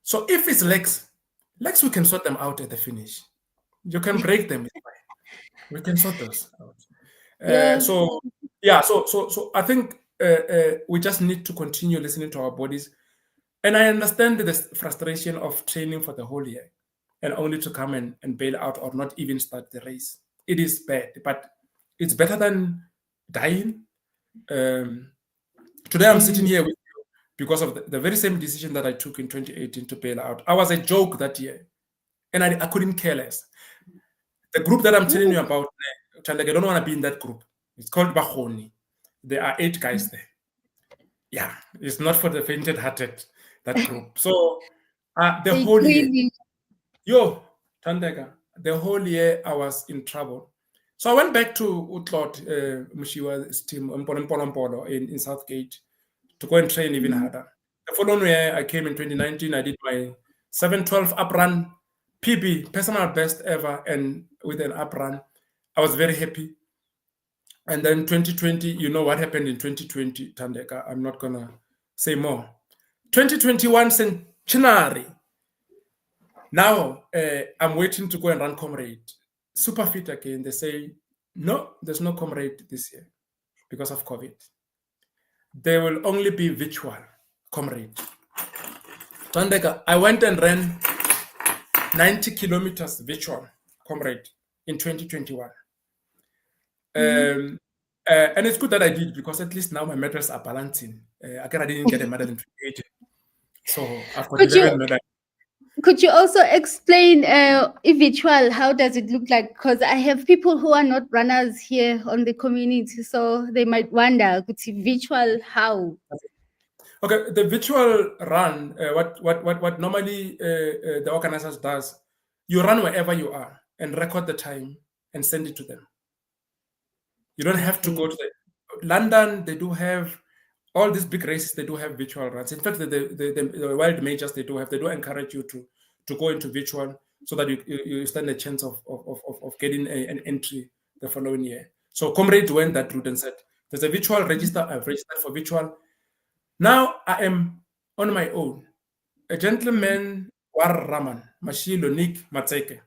So if it's legs we can sort them out at the finish. You can break them. We can sort those out. So I think we just need to continue listening to our bodies. And I understand the frustration of training for the whole year and only to come and bail out or not even start the race. It is bad, but it's better than dying. Today I'm sitting here with you because of the very same decision that I took in 2018 to bail out. I was a joke that year, and I couldn't care less. The group that I'm telling you about, I don't want to be in that group. It's called Bahoni. There are 8 guys there. Yeah, it's not for the fainted-hearted, that group. So the whole year, Thandeka, the whole year I was in trouble. So I went back to Utlot Mushiwa's team in Southgate to go and train even harder. The following year, I came in 2019. I did my 7:12 up run, PB, personal best ever, and with an up run. I was very happy. And then 2020, you know what happened in 2020, Thandeka. I'm not going to say more. 2021 centenary. Now, I'm waiting to go and run Comrade. Super fit again. They say, no, there's no Comrade this year because of COVID. There will only be virtual Comrade. Thandeka, I went and ran 90 kilometers virtual Comrade in 2021. And it's good that I did because at least now my medals are balancing. Again, I didn't get a medal in 2018. So I've got 11 medals. Could you also explain virtual? How does it look like? Because I have people who are not runners here on the community, so they might wonder, virtual how? Okay, the virtual run, what normally the organizers does, you run wherever you are and record the time and send it to them. You don't have to go to London. They do have all these big races. They do have virtual runs. In fact, the world majors they do encourage you to go into virtual so that you stand a chance of getting an entry the following year. So Comrade went that route and said, "There's a virtual register. I've registered for virtual. Now I am on my own. A gentleman, War Raman, Mashilo, Nick, Matseke,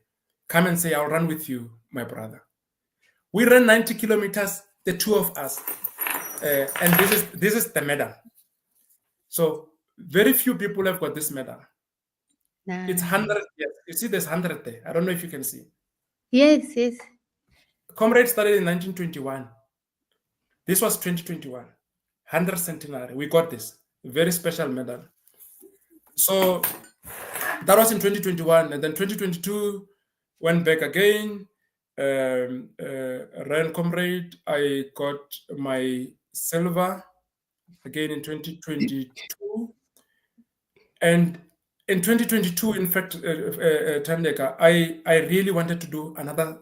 come and say, I'll run with you, my brother. We ran 90 kilometers, the 2 of us. And this is the medal. So very few people have got this medal. Nice. It's 100. Yes, you see there's 100 there. I don't know if you can see. Yes. Comrade started in 1921. This was 2021. 100 centenary. We got this very special medal. So that was in 2021, and then 2022 went back again. Ran Comrade. I got my silver again in 2022, and in 2022, in fact, Thandeka, I really wanted to do another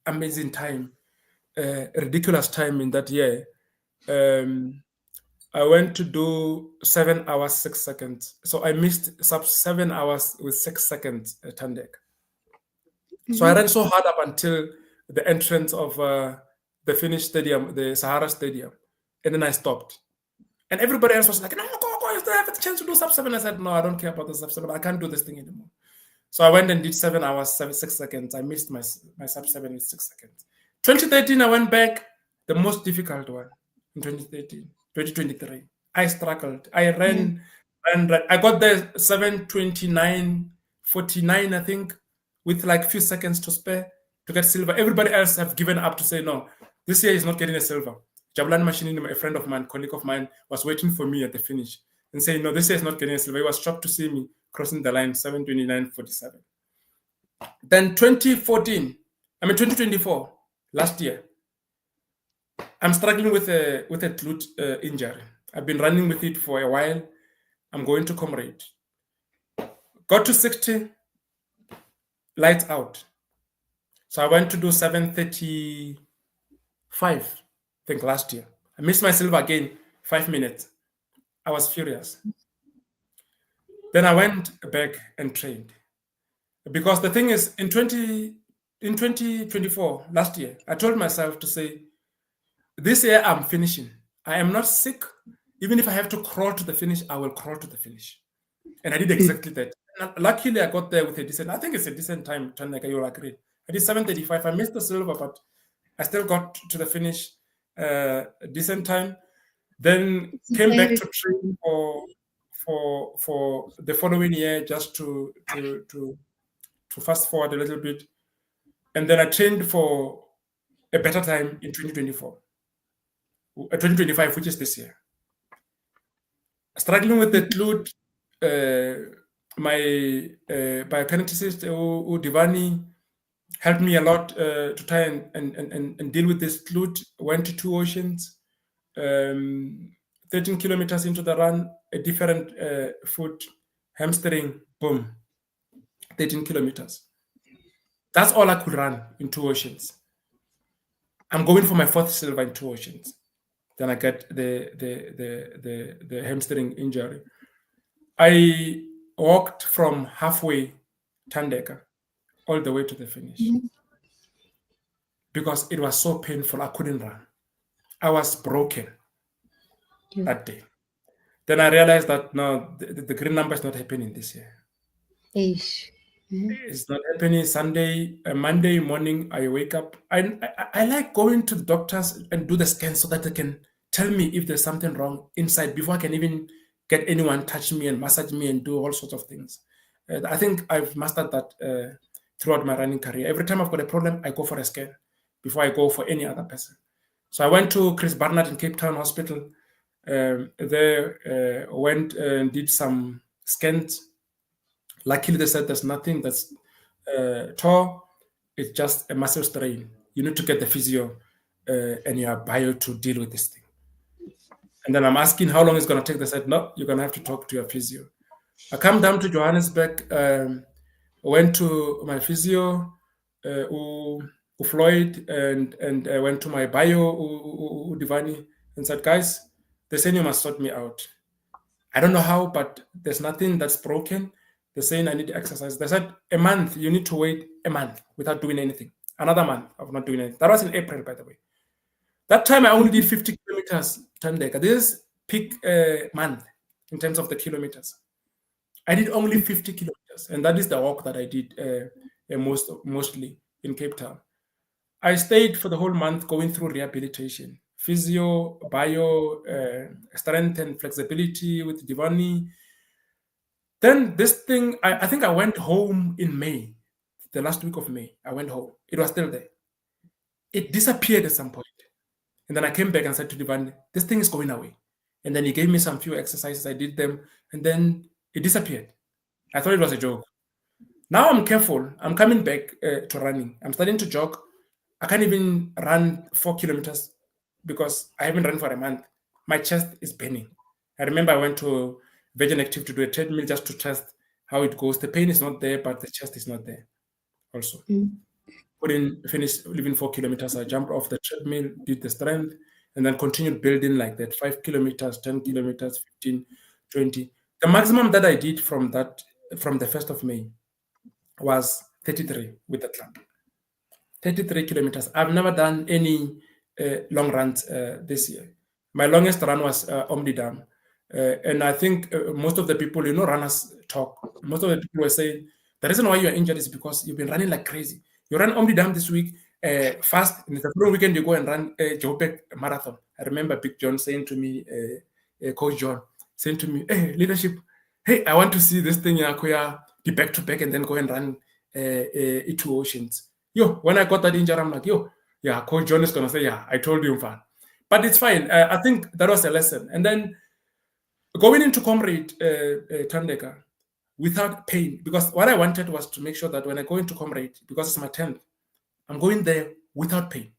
amazing time, ridiculous time in that year. I went to do 7 hours 6 seconds. So I missed sub 7 hours with 6 seconds at Thandeka. So I ran so hard up until the entrance of the Finnish stadium, the Sahara Stadium, and then I stopped. And everybody else was like, "No, go! You still have a chance to do sub 7." I said, "No, I don't care about the sub 7. I can't do this thing anymore." So I went and did 7 hours 6 seconds. I missed my sub 7 with 6 seconds. 2013, I went back, the most difficult one in 2013. 2023, I struggled. I ran, and I got there 7:29:49, I think, with like a few seconds to spare to get silver. Everybody else have given up to say, no, this year is not getting a silver. Jabulan Machine, a friend of mine, colleague of mine, was waiting for me at the finish and saying, no, this year is not getting a silver. He was shocked to see me crossing the line, 7:29:47. Then 2024, last year. I'm struggling with a glute injury. I've been running with it for a while. I'm going to Comrade. Got to 60, lights out. So I went to do 7:35, I think, last year. I missed my silver again, 5 minutes. I was furious. Then I went back and trained. Because the thing is, in 2024, last year, I told myself to say, this year I'm finishing. I am not sick. Even if I have to crawl to the finish, I will crawl to the finish. And I did exactly that. And luckily, I got there with a decent, I think it's a decent time, Thandeka, you'll agree. I did 7:35. I missed the silver, but I still got to the finish a decent time. Then came back to train for the following year, just to fast forward a little bit. And then I trained for a better time in 2025, which is this year. Struggling with the glute, my biokineticist, Divani, helped me a lot to try and deal with this glute. Went to 2 oceans, 13 kilometers into the run, a different foot, hamstring, boom, 13 kilometers. That's all I could run in 2 oceans. I'm going for my 4th silver in 2 oceans. Then I get the hamstring injury. I walked from halfway Thandeka all the way to the finish because it was so painful. I couldn't run. I was broken that day. Then I realized that no, the green number is not happening this year. It's not happening. Monday morning, I wake up. I like going to the doctors and do the scan so that they can tell me if there's something wrong inside before I can even get anyone touch me and massage me and do all sorts of things. I think I've mastered that throughout my running career. Every time I've got a problem, I go for a scan before I go for any other person. So I went to Chris Barnard in Cape Town Hospital. There went and did some scans. Luckily, they said there's nothing that's tore. It's just a muscle strain. You need to get the physio and your bio to deal with this thing. And then I'm asking how long it's going to take. They said, no, you're going to have to talk to your physio. I come down to Johannesburg, went to my physio, Floyd, and I went to my bio, Divani, and said, guys, they're saying you must sort me out. I don't know how, but there's nothing that's broken. They're saying I need to exercise. They said a month, you need to wait a month without doing anything. Another month of not doing anything. That was in April, by the way. That time I only did 50 kilometers, Thandeka. This is peak month in terms of the kilometers. I did only 50 kilometers, and that is the walk that I did mostly in Cape Town. I stayed for the whole month going through rehabilitation, physio, bio, strength and flexibility with Divani. Then this thing, I think I went home in May, the last week of May. I went home. It was still there. It disappeared at some point. And then I came back and said to Divani, this thing is going away. And then he gave me some few exercises. I did them, and then it disappeared. I thought it was a joke. Now I'm careful. I'm coming back to running. I'm starting to jog. I can't even run 4 kilometers because I haven't run for a month. My chest is burning. I remember I went to Virgin Active to do a treadmill just to test how it goes. The pain is not there, but the chest is not there also. Couldn't finish living 4 kilometers. I jumped off the treadmill, did the strength, and then continued building like that. 5 kilometers, 10 kilometers, 15, 20. The maximum that I did from the 1st of May was 33 with the club. 33 kilometers. I've never done any long runs this year. My longest run was Omdidam. And I think most of the people, runners talk. Most of the people were saying, the reason why you're injured is because you've been running like crazy. You ran Omdidam this week, fast, and the following weekend you go and run Joburg Marathon. I remember Big John saying to me, Coach John, saying to me, hey, leadership, hey, I want to see this thing, be back to back and then go and run E2 Oceans. When I got that injury, I'm like, yeah, Coach John is going to say, yeah, I told you, fine. But it's fine. I think that was a lesson. And then going into Comrade Thandeka without pain, because what I wanted was to make sure that when I go into Comrade, because it's my 10th, I'm going there without pain.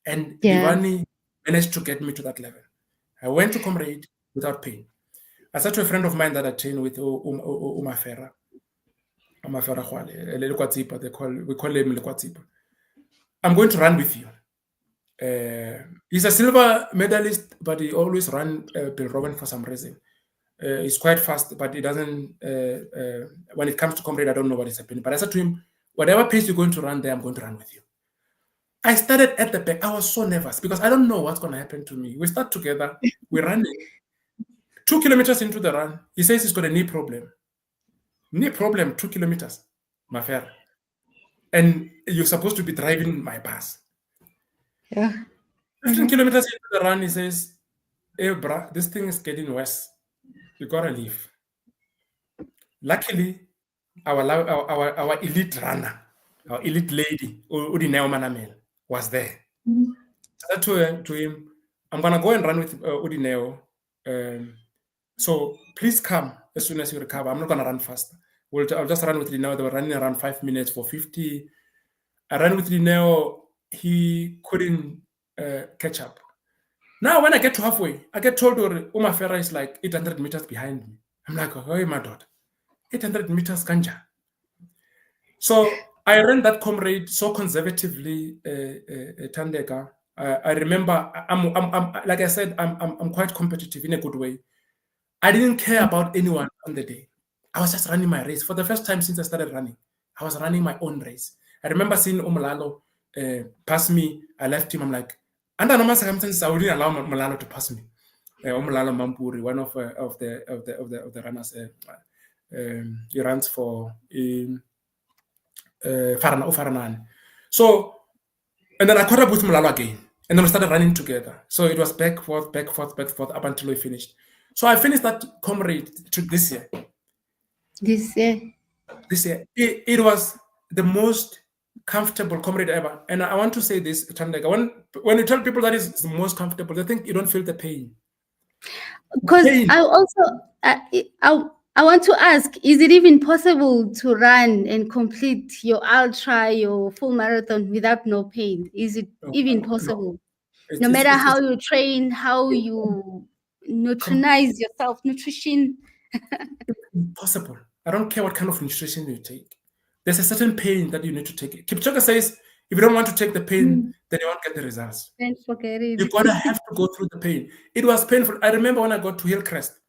And Yeah. Divani managed to get me to that level. I went to Comrade without pain. I said to a friend of mine that I trained with, Umafera. Umafera Khwale, Lekwatsipa, we call him Lekwatsipa. I'm going to run with you. He's a silver medalist, but he always run Bill Robin for some reason. He's quite fast, but he doesn't. When it comes to Comrade, I don't know what is happening. But I said to him, whatever pace you're going to run there, I'm going to run with you. I started at the back. I was so nervous because I don't know what's going to happen to me. We start together. We run 2 kilometers into the run. He says he's got a knee problem. Knee problem, 2 kilometers, my fair. And you're supposed to be driving my bus. Yeah. 15 kilometers into the run, he says, hey, bruh, this thing is getting worse. You gotta leave. Luckily, our elite runner, our elite lady, Udineo Manamel, was there. I said to him, I'm gonna go and run with Udineo. So please come as soon as you recover. I'm not gonna run fast. I'll just run with Udineo. They were running around 5 minutes for 50. I ran with Udineo. He couldn't catch up. Now, when I get to halfway, I get told Uma Ferra is like 800 meters behind me. I'm like, oh, my daughter, 800 meters, Kanja. So I ran that Comrade so conservatively, Thandeka. I remember, I'm like I said, I'm quite competitive in a good way. I didn't care about anyone on the day. I was just running my race. For the first time since I started running, I was running my own race. I remember seeing Umlalo pass me. I left him. I'm like, under normal circumstances, I wouldn't allow Umlalo to pass me. Umlalo Mampuri, one of the runners, he runs for Faranan. So, and then I caught up with Mulalo again, and then we started running together. So it was back, forth, up until we finished. So I finished that Comrade to this year. This year. This year, it was the most comfortable Comrade ever. And I want to say this, Thandeka, when you tell people that is the most comfortable, they think you don't feel the pain. Because I also, I want to ask, is it even possible to run and complete your ultra, your full marathon without no pain? Is it even possible? No matter how you train, how you nutritionize yourself, nutrition. Impossible. I don't care what kind of nutrition you take. There's a certain pain that you need to take. Kipchoge says, if you don't want to take the pain, then you won't get the results. Then forget it. You're going to have to go through the pain. It was painful. I remember when I got to Hillcrest,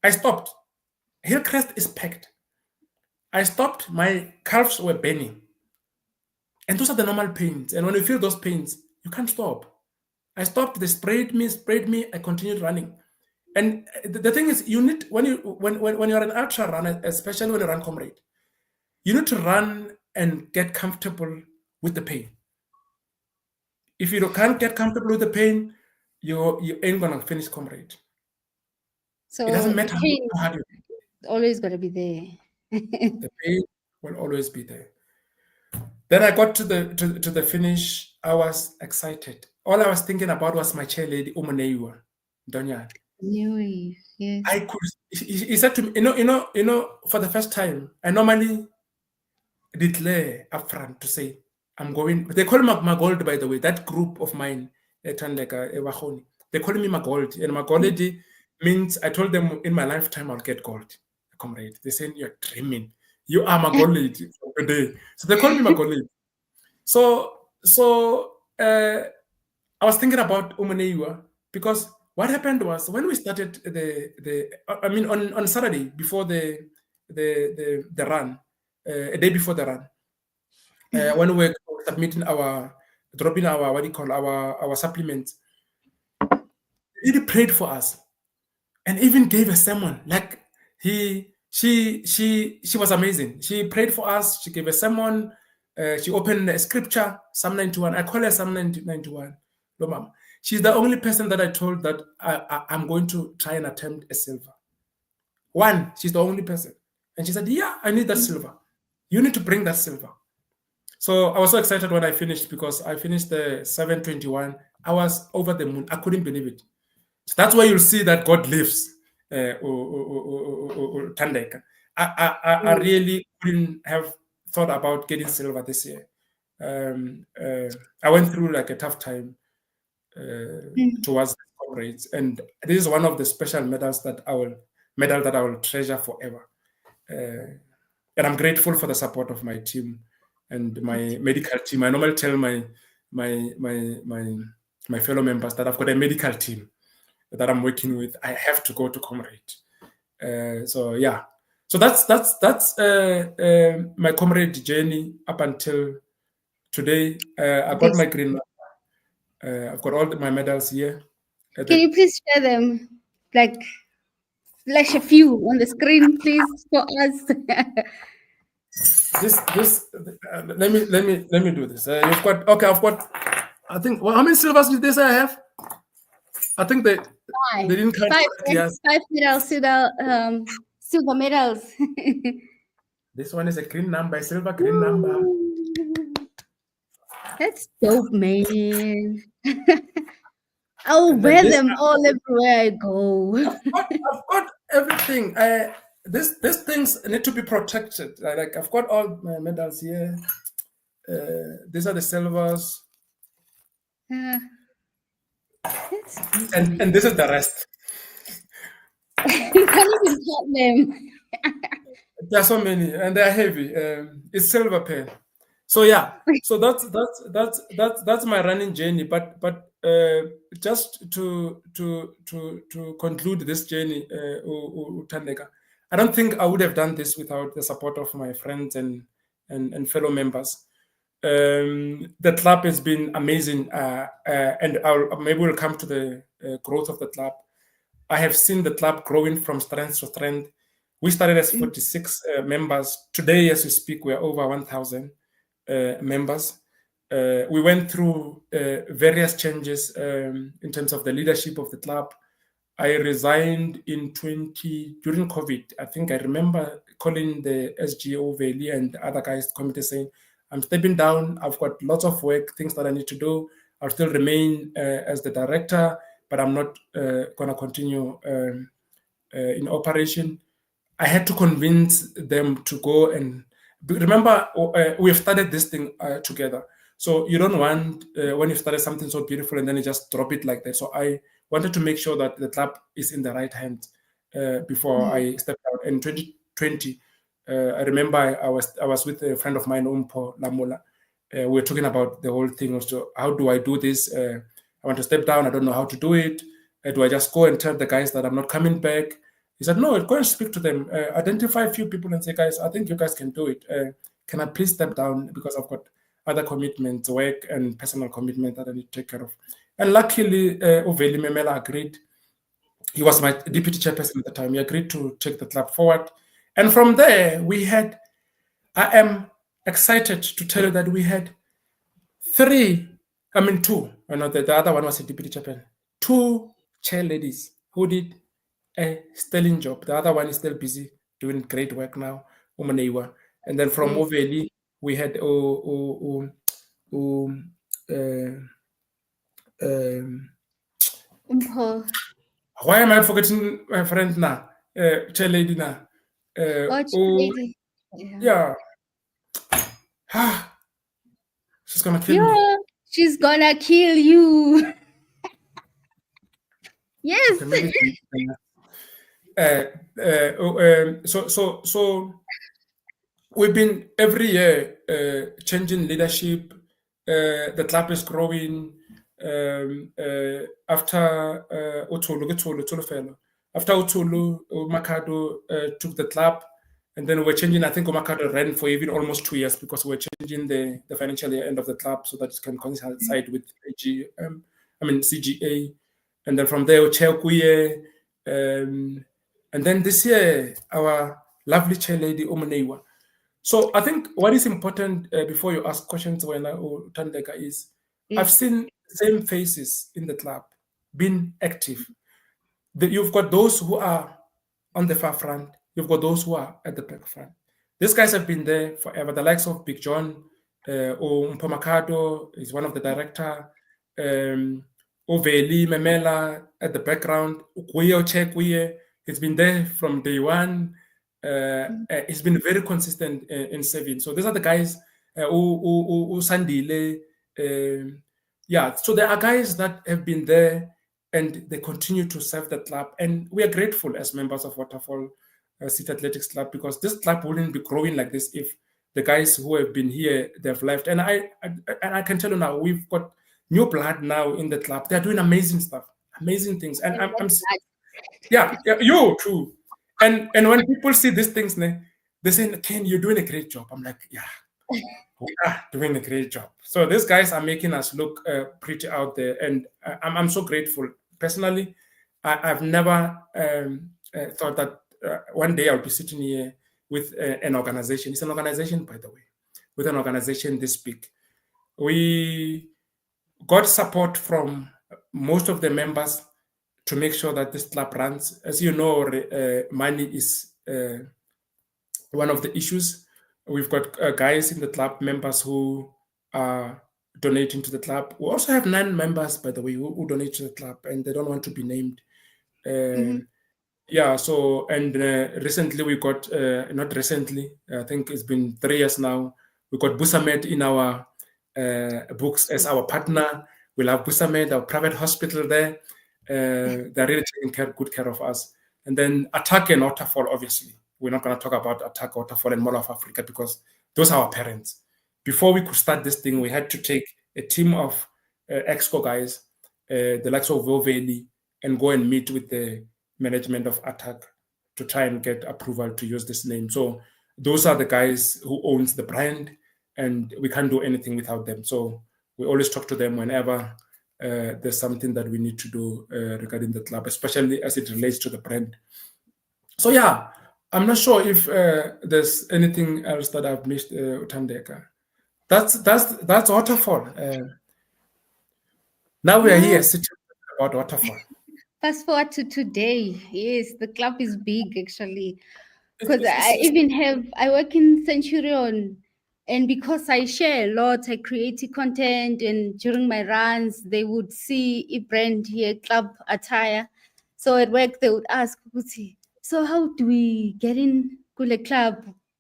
I stopped. Hillcrest is packed. I stopped. My calves were burning. And those are the normal pains. And when you feel those pains, you can't stop. I stopped. They sprayed me. I continued running. And the thing is, you need when you're an ultra runner, especially when you run Comrade, you need to run and get comfortable with the pain. If you can't get comfortable with the pain, you ain't gonna finish Comrade. So it doesn't matter pain how hard you. Always gonna be there. The pain will always be there. Then I got to the finish. I was excited. All I was thinking about was my chairlady, Umuneiwa, Donyan. Yes. I could. He said to me, you know, for the first time, I normally declare upfront to say, I'm going. They call me Magold, by the way. That group of mine, Thandeka, they call me Magold, and Magold means I told them in my lifetime I'll get gold, Comrade. They say you're dreaming. You are Magold today, so they call me Magold. So I was thinking about Umuneiwa because what happened was when we started on Saturday before the run, a day before the run, when we were submitting dropping our supplements, he prayed for us and even gave a sermon. Like she was amazing. She prayed for us. She gave a sermon. She opened a scripture, Psalm 91. I call her Psalm 91. No, ma'am. She's the only person that I told that I'm going to try and attempt a silver. She's the only person. And she said, yeah, I need that silver. You need to bring that silver. So I was so excited when I finished because I finished the 7:21. I was over the moon. I couldn't believe it. So that's why you'll see that God lives. Thandeka. I really couldn't have thought about getting silver this year. I went through like a tough time. towards the comrades, and this is one of the special medals that I will treasure forever. And I'm grateful for the support of my team and my medical team. I normally tell my fellow members that I've got a medical team that I'm working with. I have to go to Comrade. So yeah, so that's my Comrade journey up until today. I got my green. I've got all my medals here. Can you please share them? Like, flash a few on the screen, please, for us. Let me do this. You've got okay. I've got. I think. Well, how many silvers did this I have? I think they didn't count. Five medals, silver medals. This one is a green number, a silver green number. That's dope, man. I'll wear them all everywhere I go. I've got everything. These things need to be protected. Like I've got all my medals here. These are the silvers. And this is the rest. You can't even count them. There are so many, and they're heavy. It's silver pen. So yeah, so that's my running journey. But just to conclude this journey, Thandeka, I don't think I would have done this without the support of my friends and fellow members. The club has been amazing, and maybe we'll come to the growth of the club. I have seen the club growing from strength to strength. We started as 46 members. Today, as we speak, we're over 1,000 members. We went through various changes in terms of the leadership of the club. I resigned in during COVID. I think I remember calling the SGO Valley and the other guys committee saying, I'm stepping down. I've got lots of work, things that I need to do. I'll still remain as the director, but I'm not going to continue in operation. I had to convince them to go and remember, we've started this thing together. So you don't want, when you started something so beautiful and then you just drop it like that. So I wanted to make sure that the club is in the right hands before I stepped out. In 2020, I remember I was with a friend of mine, Umpo Lamola. We were talking about the whole thing of, so how do I do this? I want to step down. I don't know how to do it. Do I just go and tell the guys that I'm not coming back? He said, no, go and speak to them. Identify a few people and say, guys, I think you guys can do it. Can I please step down because I've got other commitments, work and personal commitment that I need to take care of. And luckily, Uveli Memela agreed. He was my deputy chairperson at the time. He agreed to take the club forward. And from there, I am excited to tell you that we had two. I know the other one was a deputy chairperson. 2 chair ladies who did a sterling job. The other one is still busy doing great work now, Umaneiwa. And then from Uveli, we had why am I forgetting my friend now? Chair lady now. Lady. Yeah. She's gonna kill me. She's gonna kill you. Yes. So we've been every year changing leadership. The club is growing. After Utulu, after Utulu, Makado took the club, and then we're changing. I think Makado ran for even almost 2 years because we're changing the financial year end of the club so that it can coincide with CGA. And then from there, Uchekuye. And then this year, our lovely chair lady, Omuneiwa. So I think what is important before you ask questions when Thandeka is, I've seen the same faces in the club being active. You've got those who are on the far front. You've got those who are at the back front. These guys have been there forever. The likes of Big John, Mpomakado is one of the director. Oveli Memela at the background. Ukuye, he's been there from day one. He's been very consistent in serving. So these are the guys. Sandile, yeah, so there are guys that have been there and they continue to serve the club. And we are grateful as members of Waterfall City Athletics Club, because this club wouldn't be growing like this if the guys who have been here, they've left. And I can tell you now, we've got new blood now in the club. They're doing amazing stuff, amazing things. And yeah, you too. And when people see these things, they say, Ken, you're doing a great job. I'm like, yeah, we are doing a great job. So these guys are making us look pretty out there, and I'm so grateful. Personally, I've never thought that one day I'll be sitting here with an organization. It's an organization, by the way, with an organization this big. We got support from most of the members to make sure that this club runs. As you know, money is one of the issues. We've got guys in the club, members who are donating to the club. We also have 9 members, by the way, who donate to the club, and they don't want to be named. Yeah, so, and recently we got, not recently, I think it's been 3 years now, we got Busamed in our books as our partner. We'll have Busamed, our private hospital there. They're really taking good care of us. And then Attack and Waterfall, obviously. We're not going to talk about Attack, Waterfall, and Mall of Africa, because those are our parents. Before we could start this thing, we had to take a team of Exco guys, the likes of Voveli, and go and meet with the management of Attack to try and get approval to use this name. So those are the guys who owns the brand, and we can't do anything without them. So we always talk to them whenever there's something that we need to do regarding the club, especially as it relates to the brand. So yeah, I'm not sure if there's anything else that I've missed, Thandeka. That's Waterfall. Now we are here sitting about Waterfall. Fast forward to today. Yes, the club is big actually. Because I work in Centurion, and because I share a lot, I create content, and during my runs, they would see a brand here, club attire. So at work, they would ask, so how do we get in Kule Club?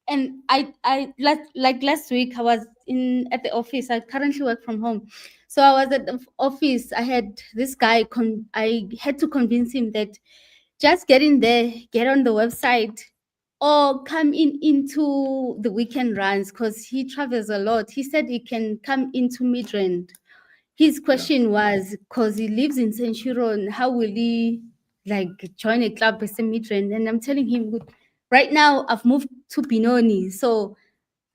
And I like last week, I was at the office. I currently work from home. So I was at the office. I had this guy, I had to convince him that just get in there, get on the website, or come into the weekend runs, because he travels a lot. He said he can come into Midrand. His question was, because he lives in Centurion, how will he like join a club as a Midrand? And I'm telling him, right now I've moved to Binoni, so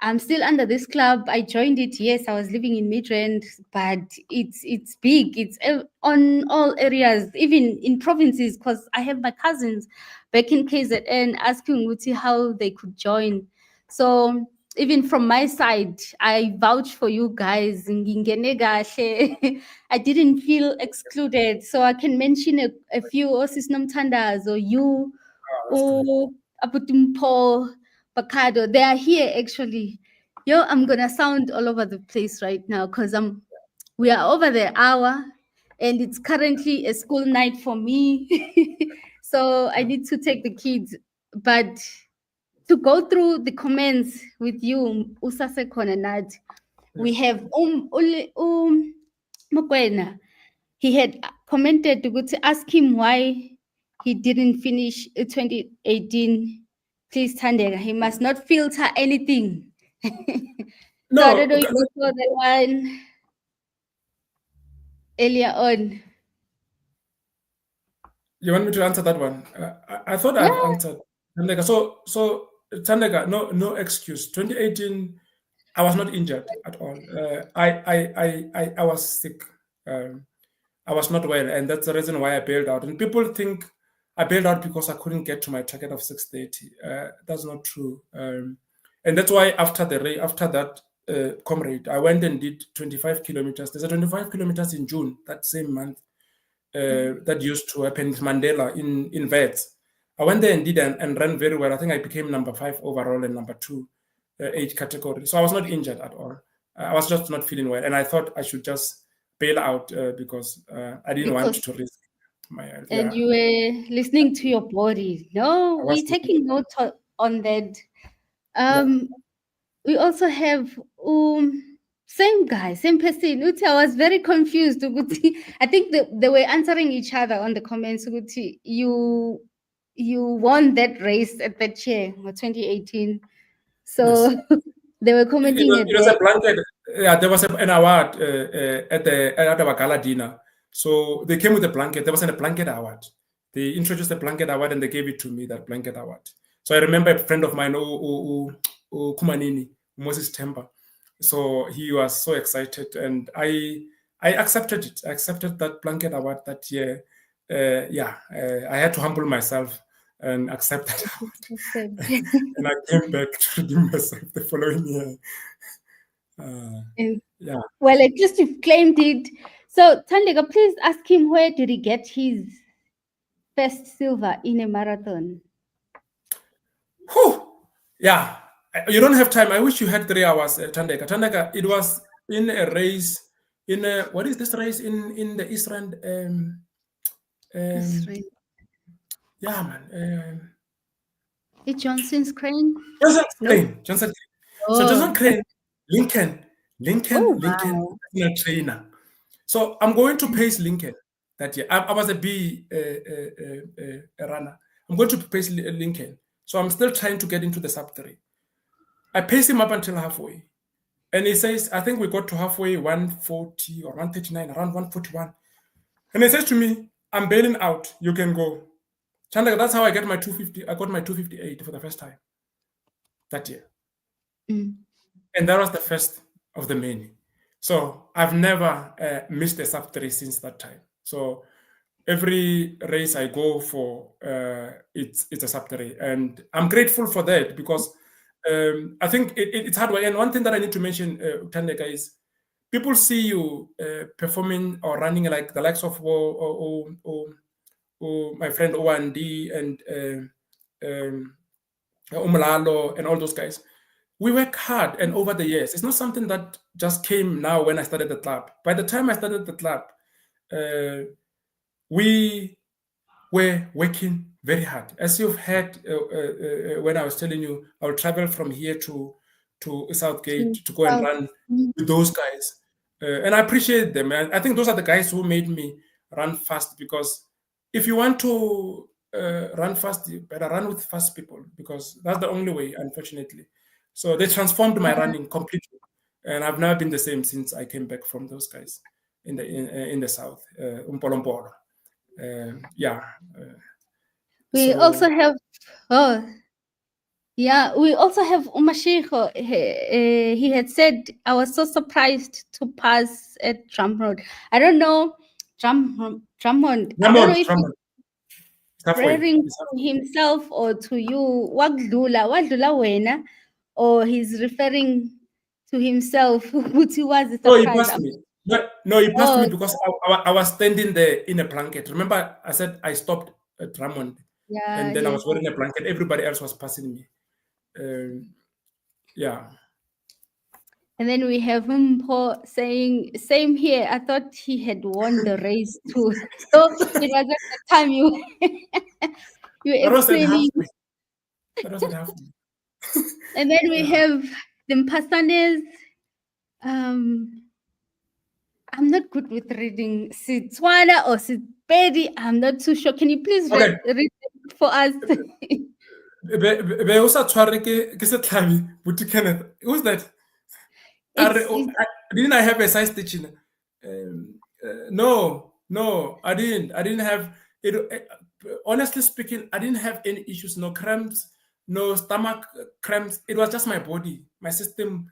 I'm still under this club. I joined it. Yes, I was living in Midrand, but it's big. It's on all areas, even in provinces, because I have my cousins back in KZN asking Uti how they could join. So even from my side, I vouch for you guys. Ngingene kahle. I didn't feel excluded. So I can mention a few, Osis Nomtandas, or you, or Aputimpo, Bakado. They are here actually. Yo, I'm gonna sound all over the place right now because we are over the hour, and it's currently a school night for me. So I need to take the kids. But to go through the comments with you, Usase Konanat, we have Mokwena. He had commented to ask him why he didn't finish 2018. Please, Thandeka, he must not filter anything. So I don't know if you saw the one earlier on. You want me to answer that one? I thought I've answered. Thandeka. So Thandeka, no excuse. 2018, I was not injured at all. I was sick. I was not well, and that's the reason why I bailed out. And people think I bailed out because I couldn't get to my target of 6:30. That's not true. And that's why after that Comrade, I went and did 25 kilometers. There's a 25 kilometers in June, that same month. That used to happen in Mandela in Vets. I went there and did and ran very well. I think I became number 5 overall and number 2 age category. So I was not injured at all. I was just not feeling well, and I thought I should just bail out because I didn't want to risk my health. And you were listening to your body. No, we're taking note on that. We also have Same guy, same person. Uthi, I was very confused. I think they were answering each other on the comments. Uthi, you won that race at that year, 2018. So Yes. they were commenting It was at a blanket. Yeah, there was an award at our gala dinner. So they came with a blanket. There was a blanket award. They introduced the blanket award and they gave it to me, that blanket award. So I remember a friend of mine, Kumanini, Moses Temba. So he was so excited, and I accepted it. I accepted that blanket award that year. I had to humble myself and accept that award. And I came back to redeem myself the following year. Yeah. Well, at least you've claimed it. So, Thandeka, please ask him, where did he get his first silver in a marathon? Whew. Yeah. You don't have time. I wish you had 3 hours, Thandeka. Thandeka, it was in a race, what is this race in the East Rand? Yeah, man. It's Johnson's Crane? Johnson No. Crane. Johnson Crane. So Oh. Johnson Crane, Lincoln, Oh, personal trainer. So I'm going to pace Lincoln that year. I was a B runner. I'm going to pace Lincoln. So I'm still trying to get into the sub 3. I pace him up until halfway. And he says, I think we got to halfway, 140 or 139, around 141. And he says to me, I'm bailing out. You can go. Chandler, that's how I get my 250. I got my 258 for the first time that year. And that was the first of the many. So I've never missed a sub 3 since that time. So every race I go for, it's a sub 3. And I'm grateful for that because I think it's hard work. And one thing that I need to mention, Thandeka, is people see you performing or running like the likes of my friend Owandi and Umlalo and all those guys. We work hard, and over the years, it's not something that just came now when I started the club. By the time I started the club, we were working very hard. As you've heard when I was telling you, I will travel from here to Southgate to go and run with those guys. And I appreciate them. And I think those are the guys who made me run fast, because if you want to run fast, you better run with fast people, because that's the only way, unfortunately. So they transformed my running completely. And I've never been the same since I came back from those guys in the south, Umpolompolo. We also have we also have Umashiko. He had said, I was so surprised to pass at Drummond. I don't know, Drummond. I don't know if he's referring to himself or to you. Wadlula wena, or he's referring to himself. He was a surprise. No, he passed me. No, he passed me because I was standing there in a blanket. Remember, I said I stopped at Drummond, and then I was wearing a blanket. Everybody else was passing me. And then we have Mpo saying, same here. I thought he had won the race too. So it was at the time you explaining. That wasn't happening. And then we have the Mpasanes. I'm not good with reading Sitswana or Sipedi. I'm not too sure. Can you please read it for us? Kenneth, who's that? Didn't I have a size stitching? No, I didn't. I didn't have it. Honestly speaking, I didn't have any issues. No cramps, no stomach cramps. It was just my body. My system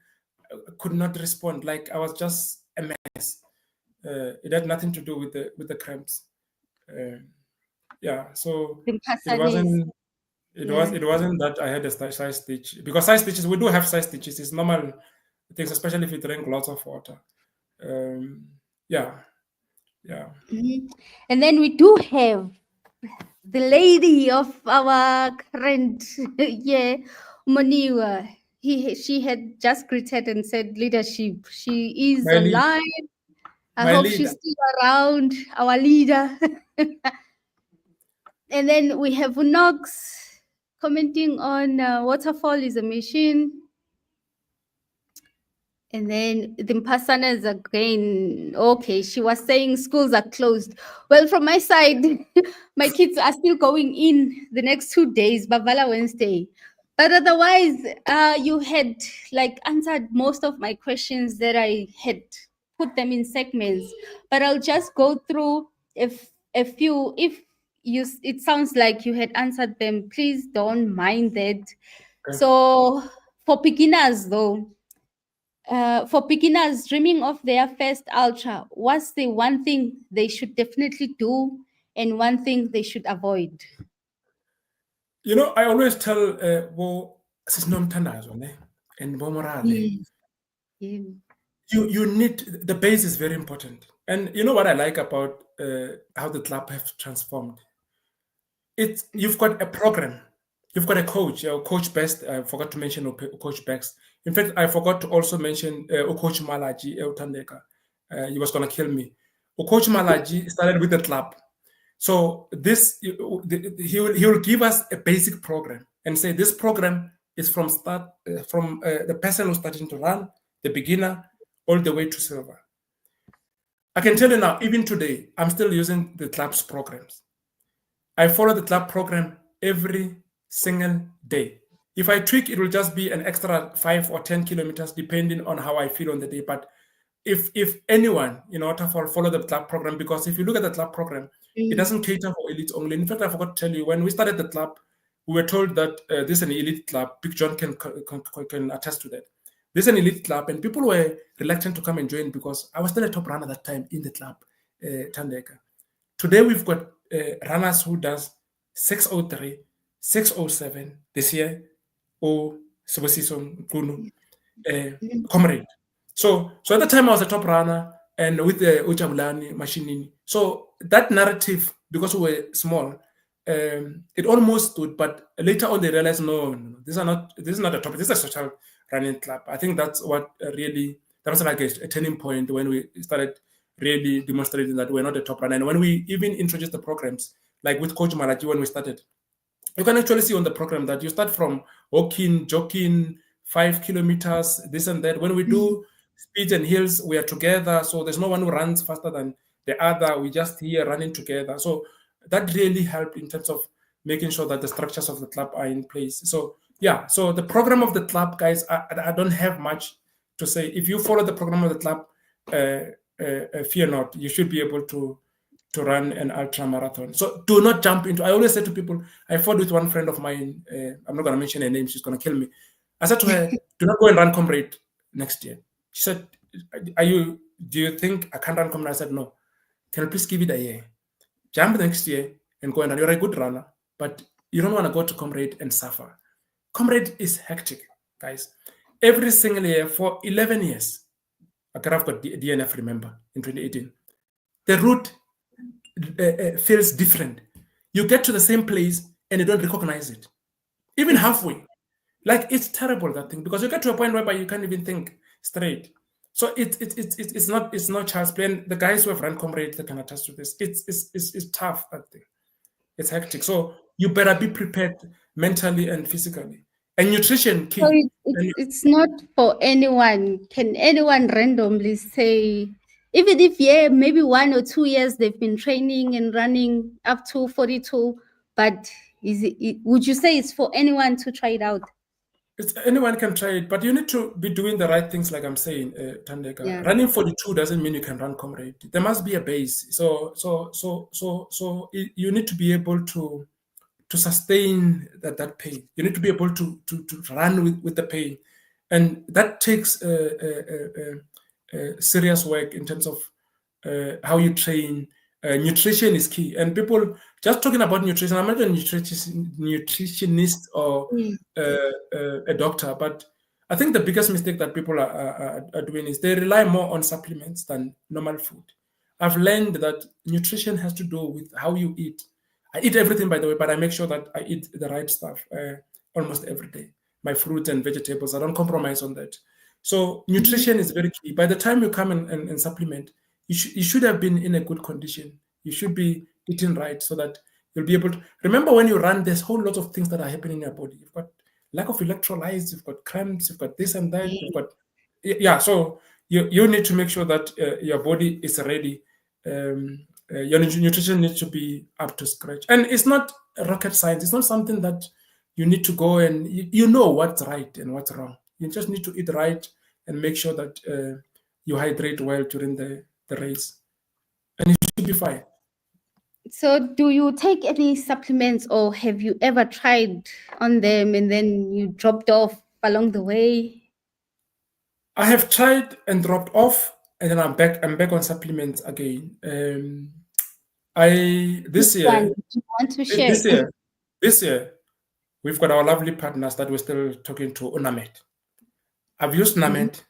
could not respond. Like I was just a mess. It had nothing to do with the cramps. So it wasn't. It wasn't that I had a size stitch, because size stitches, we do have size stitches. It's normal things, especially if you drink lots of water. And then we do have the lady of our current Moniwa. She had just greeted and said leadership. She is online. I hope she's still around, our leader. And then we have Unox commenting on Waterfall is a machine. And then the Mpasanas again, okay, she was saying schools are closed. Well, from my side, my kids are still going in the next 2 days, Bavala Wednesday. But otherwise, you had like answered most of my questions that I had put them in segments. But I'll just go through if a few. If it sounds like you had answered them, please don't mind that. Okay. So for beginners, though, for beginners dreaming of their first ultra, what's the one thing they should definitely do and one thing they should avoid? I always tell bo sisinomthandazo ne and bo morale. Yes. Yeah. You need, the base is very important. And you know what I like about how the club have transformed? You've got a program, you've got a coach, Coach Best. I forgot to mention Coach Best. In fact, I forgot to also mention Coach Malaji Thandeka. He was gonna kill me. Coach Malaji started with the club, so this he will give us a basic program and say this program is from the person who's starting to run, the beginner, all the way to silver. I can tell you now, even today, I'm still using the club's programs. I follow the club program every single day. If I tweak, it will just be an extra 5 or 10 kilometers, depending on how I feel on the day. But if anyone in Waterfall follow the club program, because if you look at the club program, it doesn't cater for elites only. In fact, I forgot to tell you, when we started the club, we were told that this is an elite club. Big John can attest to that. This is an elite club, and people were reluctant to come and join because I was still a top runner at that time in the club, Thandeka. Today, we've got runners who does 603, 607 this year, or Sobosiso Kunu, Comrade. So at the time I was a top runner and with the Ujabulani Machinini. So that narrative, because we were small, it almost stood, but later on they realized, no, this is not a top, this is a social running club. I think that's what that was like a turning point when we started really demonstrating that we're not a top runner. And when we even introduced the programs, like with Coach Malaji when we started, you can actually see on the program that you start from walking, jogging, 5 kilometers, this and that. When we do speeds and hills, we are together. So there's no one who runs faster than the other. We just here running together. So that really helped in terms of making sure that the structures of the club are in place. So yeah, so the program of the club, guys, I don't have much to say. If you follow the program of the club, fear not, you should be able to run an ultra marathon. So do not jump into. I always say to people, I fought with one friend of mine. I'm not going to mention her name. She's going to kill me. I said to her, do not go and run Comrade next year. She said, do you think I can't run Comrade? I said, no. Can you please give it a year? Jump next year and go and run. You're a good runner, but you don't want to go to Comrade and suffer. Comrade is hectic, guys. Every single year for 11 years, I could have got DNF, remember, in 2018. The route feels different. You get to the same place and you don't recognize it, even halfway. Like, it's terrible, that thing, because you get to a point whereby you can't even think straight. So it's not child's play. And the guys who have run Comrade, they can attest to this. It's tough, that thing. It's hectic. So you better be prepared mentally and physically. And nutrition key. So it's not for anyone. Can anyone randomly say, even if maybe 1 or 2 years they've been training and running up to 42, but would you say it's for anyone to try it out? Anyone can try it, but you need to be doing the right things, like I'm saying, Thandeka. Yeah. Running 42 doesn't mean you can run Comrade. There must be a base. So you need to be able to sustain that pain. You need to be able to run with the pain, and that takes serious work in terms of how you train. Nutrition is key, and people just talking about nutrition. I'm not a nutritionist or a doctor, but I think the biggest mistake that people are doing is they rely more on supplements than normal food. I've learned that nutrition has to do with how you eat. I eat everything, by the way, but I make sure that I eat the right stuff almost every day. My fruits and vegetables, I don't compromise on that. So nutrition is very key. By the time you come and supplement, you should have been in a good condition. You should be eating right so that you'll be able to... Remember, when you run, there's a whole lot of things that are happening in your body. You've got lack of electrolytes, you've got cramps, you've got this and that, you've got yeah, so you need to make sure that your body is ready. Your nutrition needs to be up to scratch, and it's not rocket science. It's not something that you need to go and you know what's right and what's wrong. You just need to eat right and make sure that you hydrate well during the race, and you should be fine. So, do you take any supplements, or have you ever tried on them and then you dropped off along the way? I have tried and dropped off, and then I'm back. I'm back on supplements again. I Which this one year, do you want to share? this year, this year, we've got our lovely partners that we're still talking to, Unamed. I've used Mhm. Named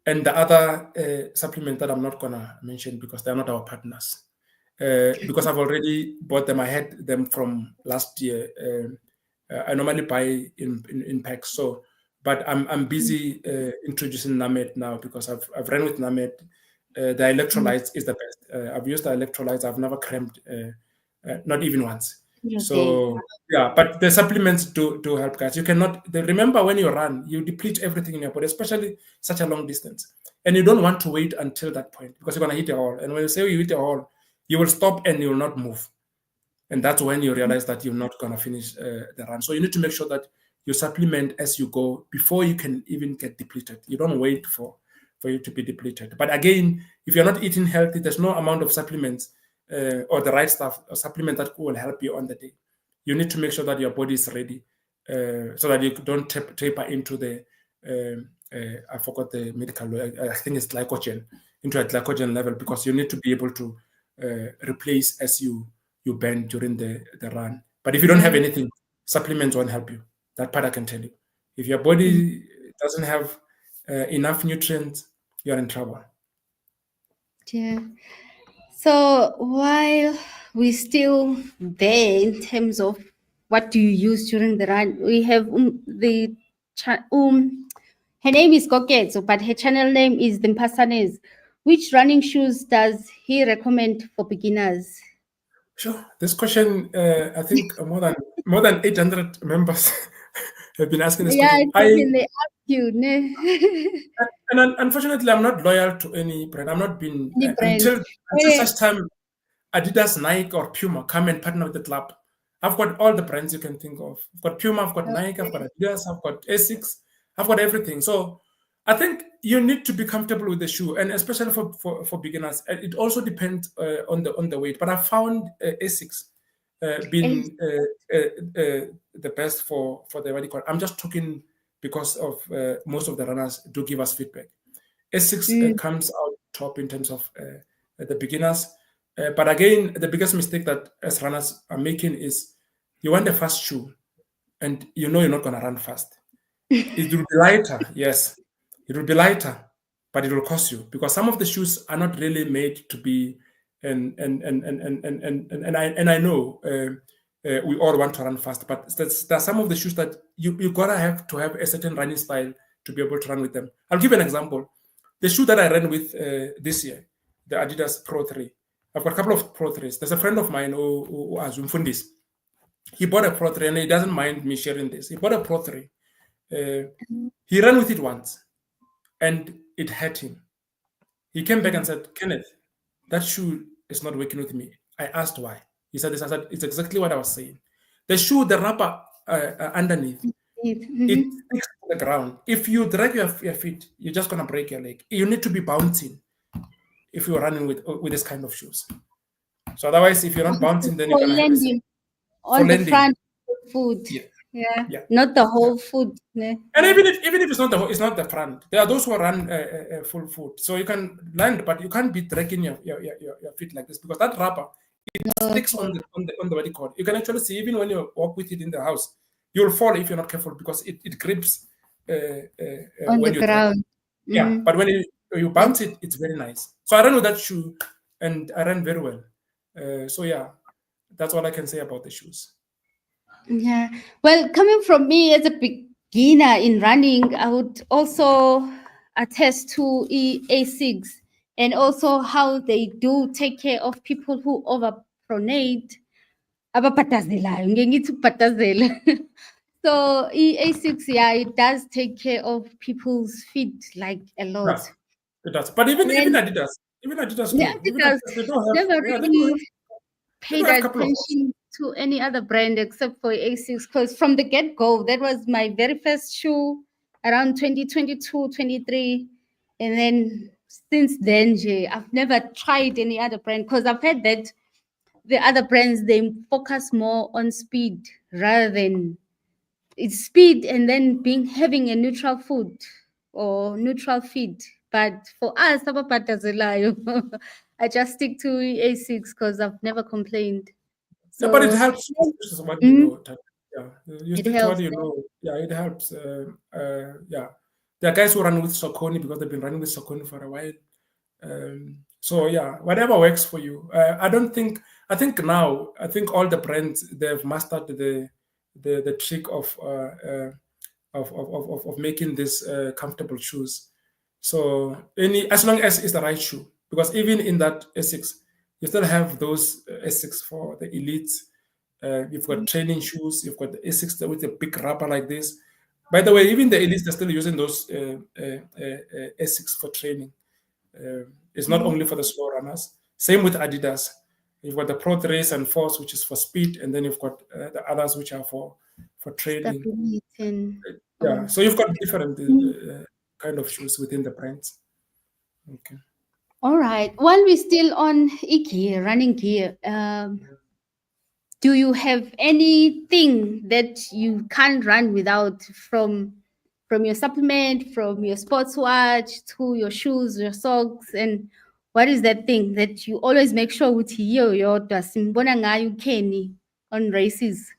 and the other supplement that I'm not gonna mention because they're not our partners. Because I've already bought them. I had them from last year. I normally buy in packs. So, but I'm busy introducing Named now because I've ran with Named. The electrolytes is the best. I've used the electrolytes. I've never cramped, not even once. Okay. So yeah, but the supplements do help, guys. You cannot remember when you run, you deplete everything in your body, especially such a long distance, and you don't want to wait until that point because you're gonna hit a wall. And when you say you hit a wall, you will stop and you will not move, and that's when you realize that you're not gonna finish the run. So you need to make sure that you supplement as you go before you can even get depleted. You don't wait for you to be depleted. But again, if you're not eating healthy, there's no amount of supplements or the right stuff or supplement that will help you on the day. You need to make sure that your body is ready so that you don't taper into the I forgot the medical I think it's glycogen, into a glycogen level, because you need to be able to replace as you burn during the run. But if you don't have Yeah. anything, supplements won't help you. That part I can tell you. If your body doesn't have enough nutrients, you're in trouble. Yeah. So while we're still there in terms of what do you use during the run, we have her name is Koketso, but her channel name is the Mpasanes. Which running shoes does he recommend for beginners? Sure. This question, I think more than 800 members have been asking this Yeah, question. it's often they ask you, ne? Unfortunately, I'm not loyal to any brand. I'm not been Any brand. until such time Adidas, Nike, or Puma come and partner with the club. I've got all the brands you can think of. I've got Puma, I've got Nike, I've got Adidas, I've got Asics, I've got everything. So I think you need to be comfortable with the shoe, and especially for beginners. It also depends on the weight. But I found Asics been the best for the what do you call it? I'm just talking because of most of the runners do give us feedback. Asics comes out top in terms of the beginners. But again, the biggest mistake that as runners are making is you want a fast shoe and you know you're not going to run fast. It will be lighter, yes. It will be lighter, but it will cost you because some of the shoes are not really made to be. And I know we all want to run fast, but there's some of the shoes that you gotta have to have a certain running style to be able to run with them. I'll give you an example. The shoe that I ran with this year, the Adidas Pro 3. I've got a couple of Pro 3s. There's a friend of mine who has Mfundis. He bought a Pro 3 and he doesn't mind me sharing this. He bought a Pro 3. He ran with it once and it hurt him. He came back and said, Kenneth, that shoe is not working with me. I asked why. He said this. I said, it's exactly what I was saying. The shoe, the rubber underneath, it sticks to the ground. If you drag your feet, you're just going to break your leg. You need to be bouncing if you're running with this kind of shoes. So otherwise, if you're not bouncing, then you're For going to have a landing for on the landing. front foot. Yeah. Yeah. Yeah. Not the Yeah. whole foot. Ne? And Yeah. even if it's not the front, there are those who run full foot, so you can land, but you can't be dragging your feet like this because that rubber sticks on the what you call it. You can actually see even when you walk with it in the house, you'll fall if you're not careful because it grips On the when you drag. ground. Yeah, but when you bounce it, it's very nice. So I ran with that shoe, and I ran very well. So yeah, that's all I can say about the shoes. Yeah. Well, coming from me as a beginner in running, I would also attest to A6 and also how they do take care of people who overpronate. Abapatazelayo, ngeke ngithi ukupatazela. So A6, yeah, it does take care of people's feet like a lot. Yeah, it does. But even And even Adidas yeah, too. it Even does. Adidas, they don't have. Never Yeah, really they do paid have a couple of options. attention to any other brand except for A6 because from the get-go, that was my very first shoe around 2022, 23. And then since then, I've never tried any other brand because I've heard that the other brands, they focus more on speed rather than it's speed and then having a neutral food or neutral feed. But for us, I just stick to A6 because I've never complained. Yeah, but it So helps. This is what you mm, know. Yeah, you it stick to what helps. you know. Yeah, it helps. Yeah, there are guys who run with Sokoni because they've been running with Sokoni for a while. So yeah, whatever works for you. I don't think. I think now. I think all the brands they've mastered the trick of making these comfortable shoes. So as long as it's the right shoe, because even in that Essex, you still have those Essex for the elites. You've got training shoes. You've got the Essex with a big rubber like this. By the way, even the elites are still using those Essex for training. It's not Mhm. only for the slow runners. Same with Adidas. You've got the Pro 3 and 4s, which is for speed, and then you've got the others which are for training. Stability and Yeah, oh. so you've got different Mm. kind of shoes within the brands. Okay. All right. While we're still on gear, running gear, do you have anything that you can't run without from your supplement, from your sports watch to your shoes, your socks, and what is that thing that you always make sure ukuthi yiyo yodwa simbona ngayo uKenny on races?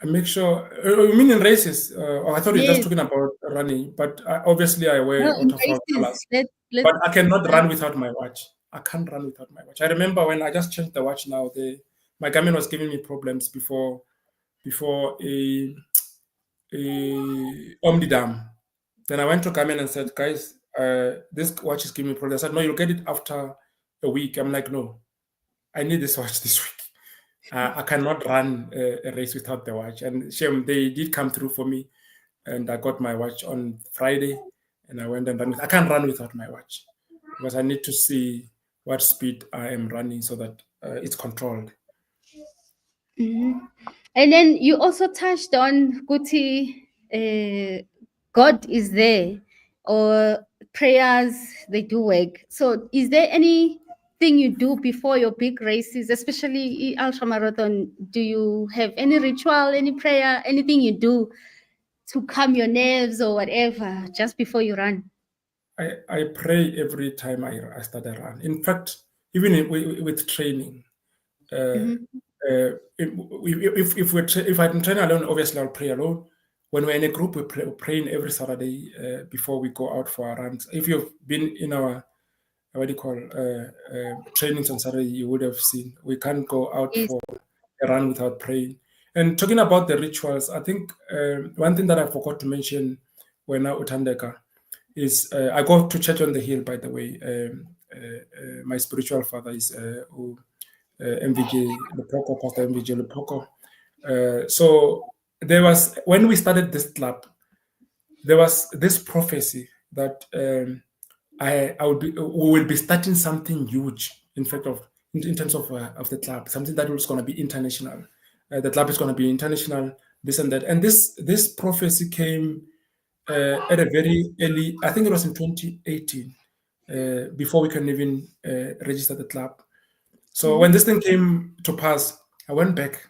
I make sure. You mean in races? Or I thought you were just Yes. talking about running. But obviously, I No, wear in waterfall races. colors. Let But I cannot run without my watch. I can't run without my watch. I remember when I just changed the watch. Now my Garmin was giving me problems before a Omnidam. Then I went to Garmin and said, guys, this watch is giving me problems. I said, no, you'll get it after a week. I'm like, no, I need this watch this week. I cannot run a race without the watch. And shame, they did come through for me. And I got my watch on Friday and I went and ran. I can't run without my watch because I need to see what speed I am running so that it's controlled. Mhm. And then you also touched on Guti, God is there, or prayers, they do work. So, is there anything you do before your big races, especially ultra marathon? Do you have any ritual, any prayer, anything you do to calm your nerves or whatever just before you run? I pray every time I start a run. In fact, even with training, uh, Mhm. if I'm training alone, obviously I'll pray alone. When we're in a group, we're praying every Saturday before we go out for our runs. If you've been in our what do you call trainings on Saturday, you would have seen we can't go out Yes. for a run without praying. And talking about the rituals, I think one thing that I forgot to mention when I Thandeka is I go to church on the hill. By the way, my spiritual father is MVJ Lepoko, Pastor MVJ Lepoko. So there was when we started this club, there was this prophecy that I would be we will be starting something huge. In fact, in terms of the club, something that was going to be international. The club is going to be international. This and that, and this prophecy came at a very early. I think it was in 2018, before we can even register the club. So when Mhm. this thing came to pass, I went back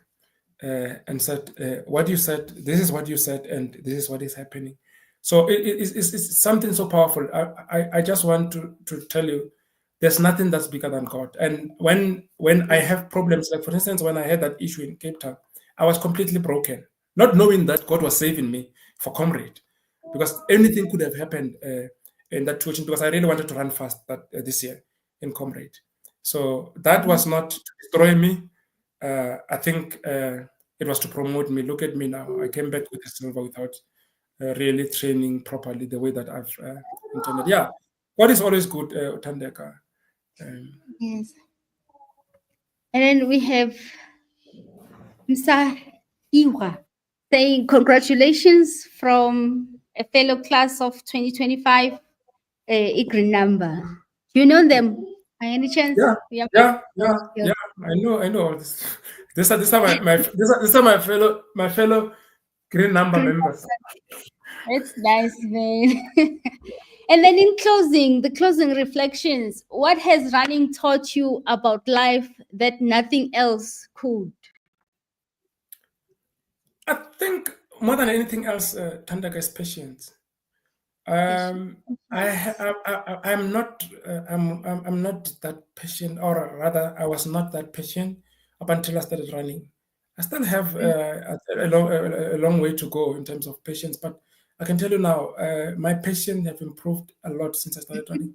and said, "What you said, this is what you said, and this is what is happening." So it's something so powerful. I just want to tell you, there's nothing that's bigger than God. And when I Yes. have problems, like for instance, when I had that issue in Cape Town, I was completely broken, not knowing that God was saving me for Comrade, because anything could have happened in that situation. Because I really wanted to run fast this year in Comrade, so that Mhm. was not to destroy me. I think it was to promote me. Look at me now. I came back with a silver without really training properly the way that I've intended. Yeah, God is always good, Thandeka. Um, Yes. And then we have Msa Iwa. saying congratulations from a fellow class of 2025, Green number. You know them by any chance? Yeah, I know all this. These are my fellow green number Green members. That's nice, man. And then in closing, the closing reflections, what has running taught you about life that nothing else could? I think more than anything else, Thandeka is patience. Patience. I'm not I'm not that patient, or rather, I was not that patient up until I started running. I still have a long way to go in terms of patience, but I can tell you now, my patience have improved a lot since I started running.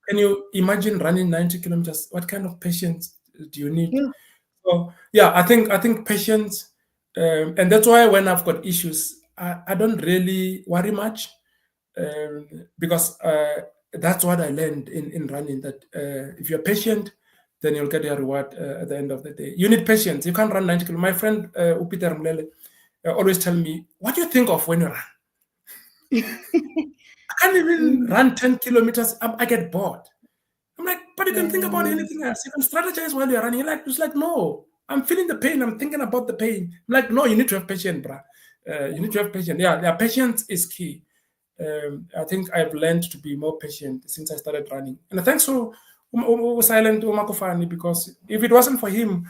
Can you imagine running 90 kilometers? What kind of patience do you need? Yeah. So yeah, I think patience, and that's why when I've got issues, I don't really worry much, because that's what I learned in running. That if you're patient, then you'll get your reward at the end of the day. You need patience. You can't run 90 kilometers. My friend Upiter Mlele always tell me, "What do you think of when you run?" I can't even run 10 kilometers. I get bored. I'm like, but you can think about anything else. You can strategize while you're running. It's like, no, I'm feeling the pain. I'm thinking about the pain. I'm like, no, you need to have patience, bruh. You need to have patience. Yeah, patience is key. I think I've learned to be more patient since I started running. And thanks to Silent Umakofani, because if it wasn't for him,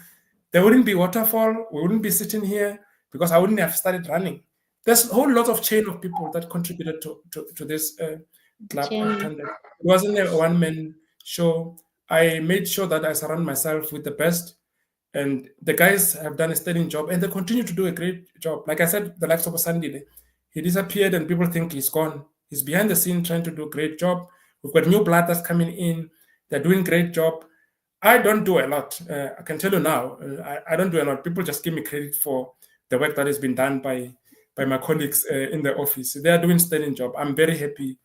there wouldn't be Waterfall. We wouldn't be sitting here, because I wouldn't have started running. There's a whole lot of chain of people that contributed to this club. Jenny. It wasn't a one-man show. I made sure that I surround myself with the best, and the guys have done a sterling job, and they continue to do a great job. Like I said, the likes of Sandile, he disappeared, and people think he's gone. He's behind the scene trying to do a great job. We've got new blood that's coming in. They're doing great job. I don't do a lot. I can tell you now, I don't do a lot. People just give me credit for the work that has been done by my colleagues in the office. They are doing sterling job. I'm very happy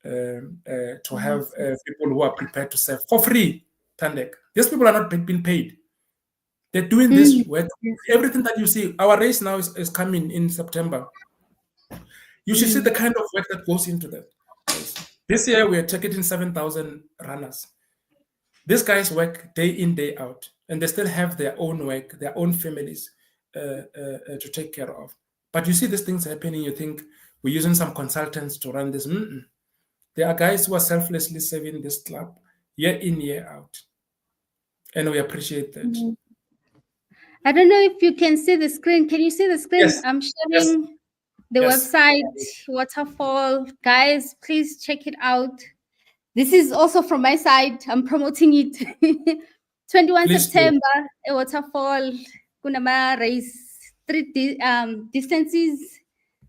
to have people who are prepared to serve for free. Thandek. These people are not being paid. They're doing this work. Everything that you see, our race now is coming in September. You should see the kind of work that goes into that. This year, we are targeting 7,000 runners. These guys work day in, day out, and they still have their own work, their own families to take care of. But you see these things happening, you think we're using some consultants to run this. There are guys who are selflessly serving this club year in, year out, and we appreciate that. I don't know if you can see the screen. Can you see the screen? Yes, I'm yes, sharing the yes. website, Waterfall. Guys, please check it out. This is also from my side. I'm promoting it. 21 Please do. September, a Waterfall, Kunama race, distances.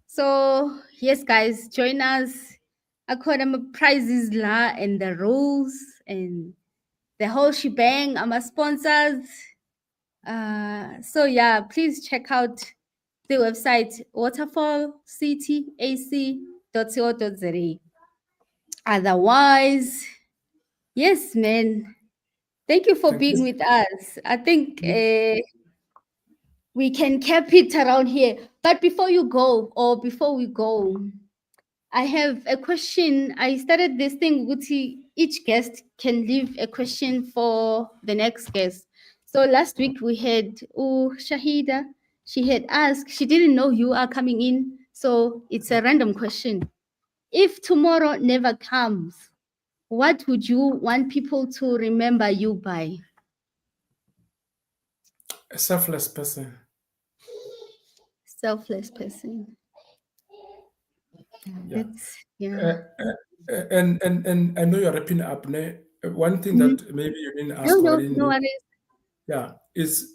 So, yes, guys, join us. Akhodama prizes la and the rules and the whole shebang. I'm a sponsors. So yeah, please check out the website waterfallcityac.co.za. Otherwise, yes, man. Thank you for Thank being you. with us. I think we can cap it around here. But before you go, or before we go, I have a question. I started this thing with each guest can leave a question for the next guest. So last week we had Shahida. She had asked, she didn't know you are coming in. So it's a random question. If tomorrow never comes, what would you want people to remember you by? A selfless person. Selfless person. Yeah. That's yeah. And I know you're wrapping up. Ne? One thing Mhm. that maybe you didn't No, ask or I no, didn't no know, worries. yeah, is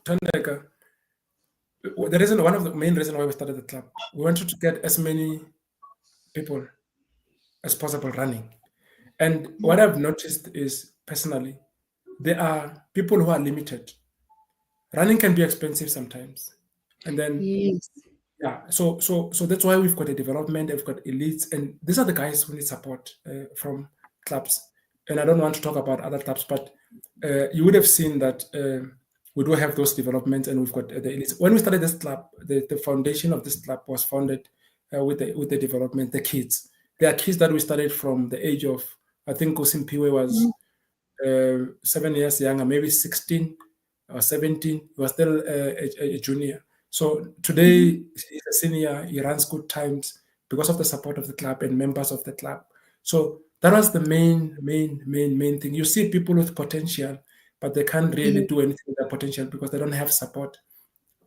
Thandeka. The reason, one of the main reason why we started the club, we wanted to get as many people as possible running. And what I've noticed is personally, there are people who are limited. Running can be expensive sometimes, and then Yes. yeah, so that's why we've got a development, we've got elites, and these are the guys who need support from clubs. And I don't want to talk about other clubs, but you would have seen that we do have those developments, and we've got the elites. When we started this club, the foundation of this club was founded with the development, the kids. There are kids that we started from the age of, I think Kosimpiwe was 7 years younger, maybe 16 or 17. He was still a junior. So today he's a senior. He runs good times because of the support of the club and members of the club. So that was the main thing. You see people with potential, but they can't really do anything with their potential because they don't have support.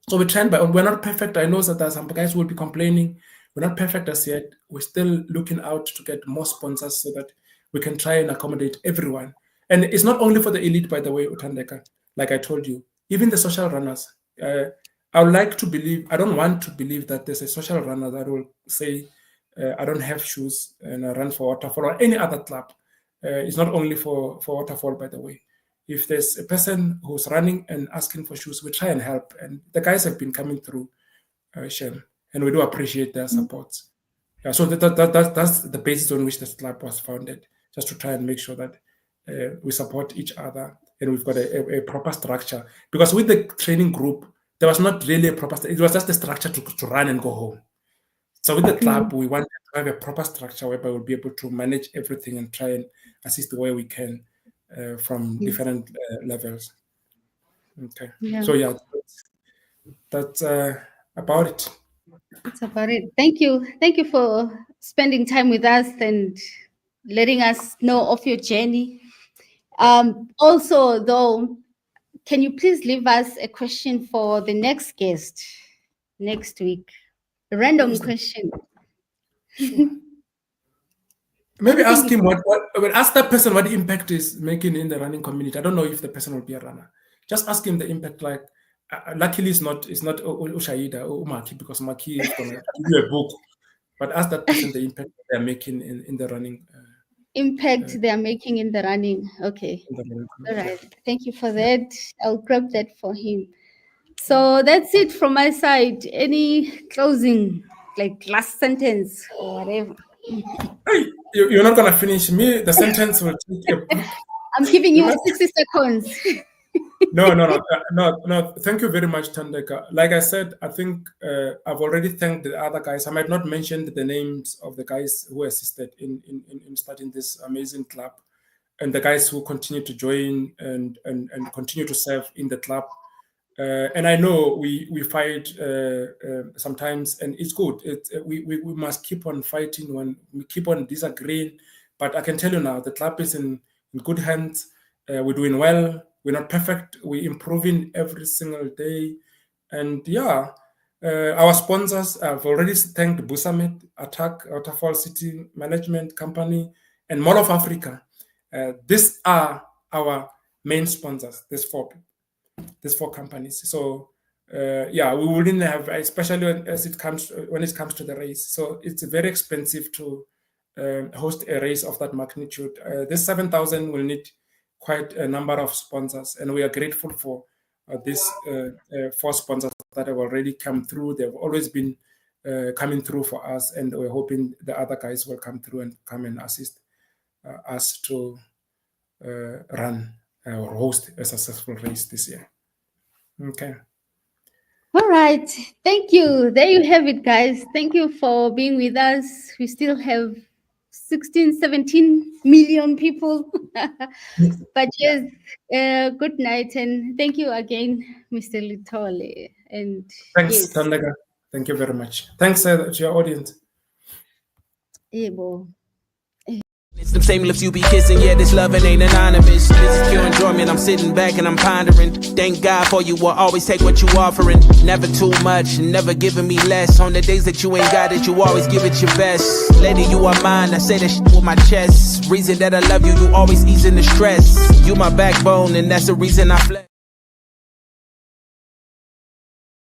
So we try, but we're not perfect. I know that there are some guys who will be complaining. We're not perfect as yet. We're still looking out to get more sponsors so that we can try and accommodate everyone. And it's not only for the elite, by the way, Thandeka, like I told you, even the social runners. I would like to believe, I don't want to believe that there's a social runner that will say, I don't have shoes and I run for Waterfall or any other club. It's not only for Waterfall, by the way. If there's a person who's running and asking for shoes, we try and help. And the guys have been coming through, Shem, and we do appreciate their support. Yeah, so that's the basis on which this club was founded, just to try and make sure that we support each other and we've got a proper structure. Because with the training group, there was not really a proper structure. It was just a structure to run and go home. So with the club, we want to have a proper structure whereby we'll be able to manage everything and try and assist the way we can from different levels. Okay. Yeah. So yeah, that's about it. That's about it. Thank you. Thank you for spending time with us and letting us know of your journey. Also, though, can you please leave us a question for the next guest next week? A random question. Sure. Maybe ask him ask that person what the impact is making in the running community. I don't know if the person will be a runner. Just ask him the impact. Like, luckily it's not Ushaida or Umaki, because Maki is going to give you a book. But ask that person the impact they're making in the running. Impact they are making in the running. Okay. All right. Thank you for that. I'll grab that for him. So that's it from my side. Any closing, like last sentence or whatever? Hey, you're not going to finish me. The sentence will take I'm giving you 60 seconds. No. Thank you very much, Thandeka. Like I said, I think I've already thanked the other guys. I might not mention the names of the guys who assisted in starting this amazing club, and the guys who continue to join and continue to serve in the club. And I know we fight sometimes, and it's good. We must keep on fighting when we keep on disagreeing. But I can tell you now, the club is in good hands. We're doing well. We're not perfect. We're improving every single day. And yeah, our sponsors, I've already thanked Busamet, Attack, Waterfall City Management Company, and Mall of Africa. These are our main sponsors, these four companies. So yeah, we wouldn't have, especially when it comes to the race. So it's very expensive to host a race of that magnitude. This 7,000 will need quite a number of sponsors, and we are grateful for these 4 sponsors that have already come through. They've always been coming through for us, and we're hoping the other guys will come through and come and assist us to run or host a successful race this year. Okay. All right. Thank you. There you have it, guys. Thank you for being with us. We still have 16, 17 million people. But yes, good night. And thank you again, Mr. Lethole. And thanks, Thandeka. Thank you very much. Thanks to your audience. It's them same lips you be kissing, yeah, this loving ain't anonymous. This is pure enjoyment, I'm sitting back and I'm pondering. Thank God for you, will always take what you offering. Never too much, never giving me less. On the days that you ain't got it, you always give it your best. Lady, you are mine, I say that shit with my chest. Reason that I love you, you always easing the stress. You my backbone and that's the reason I flex.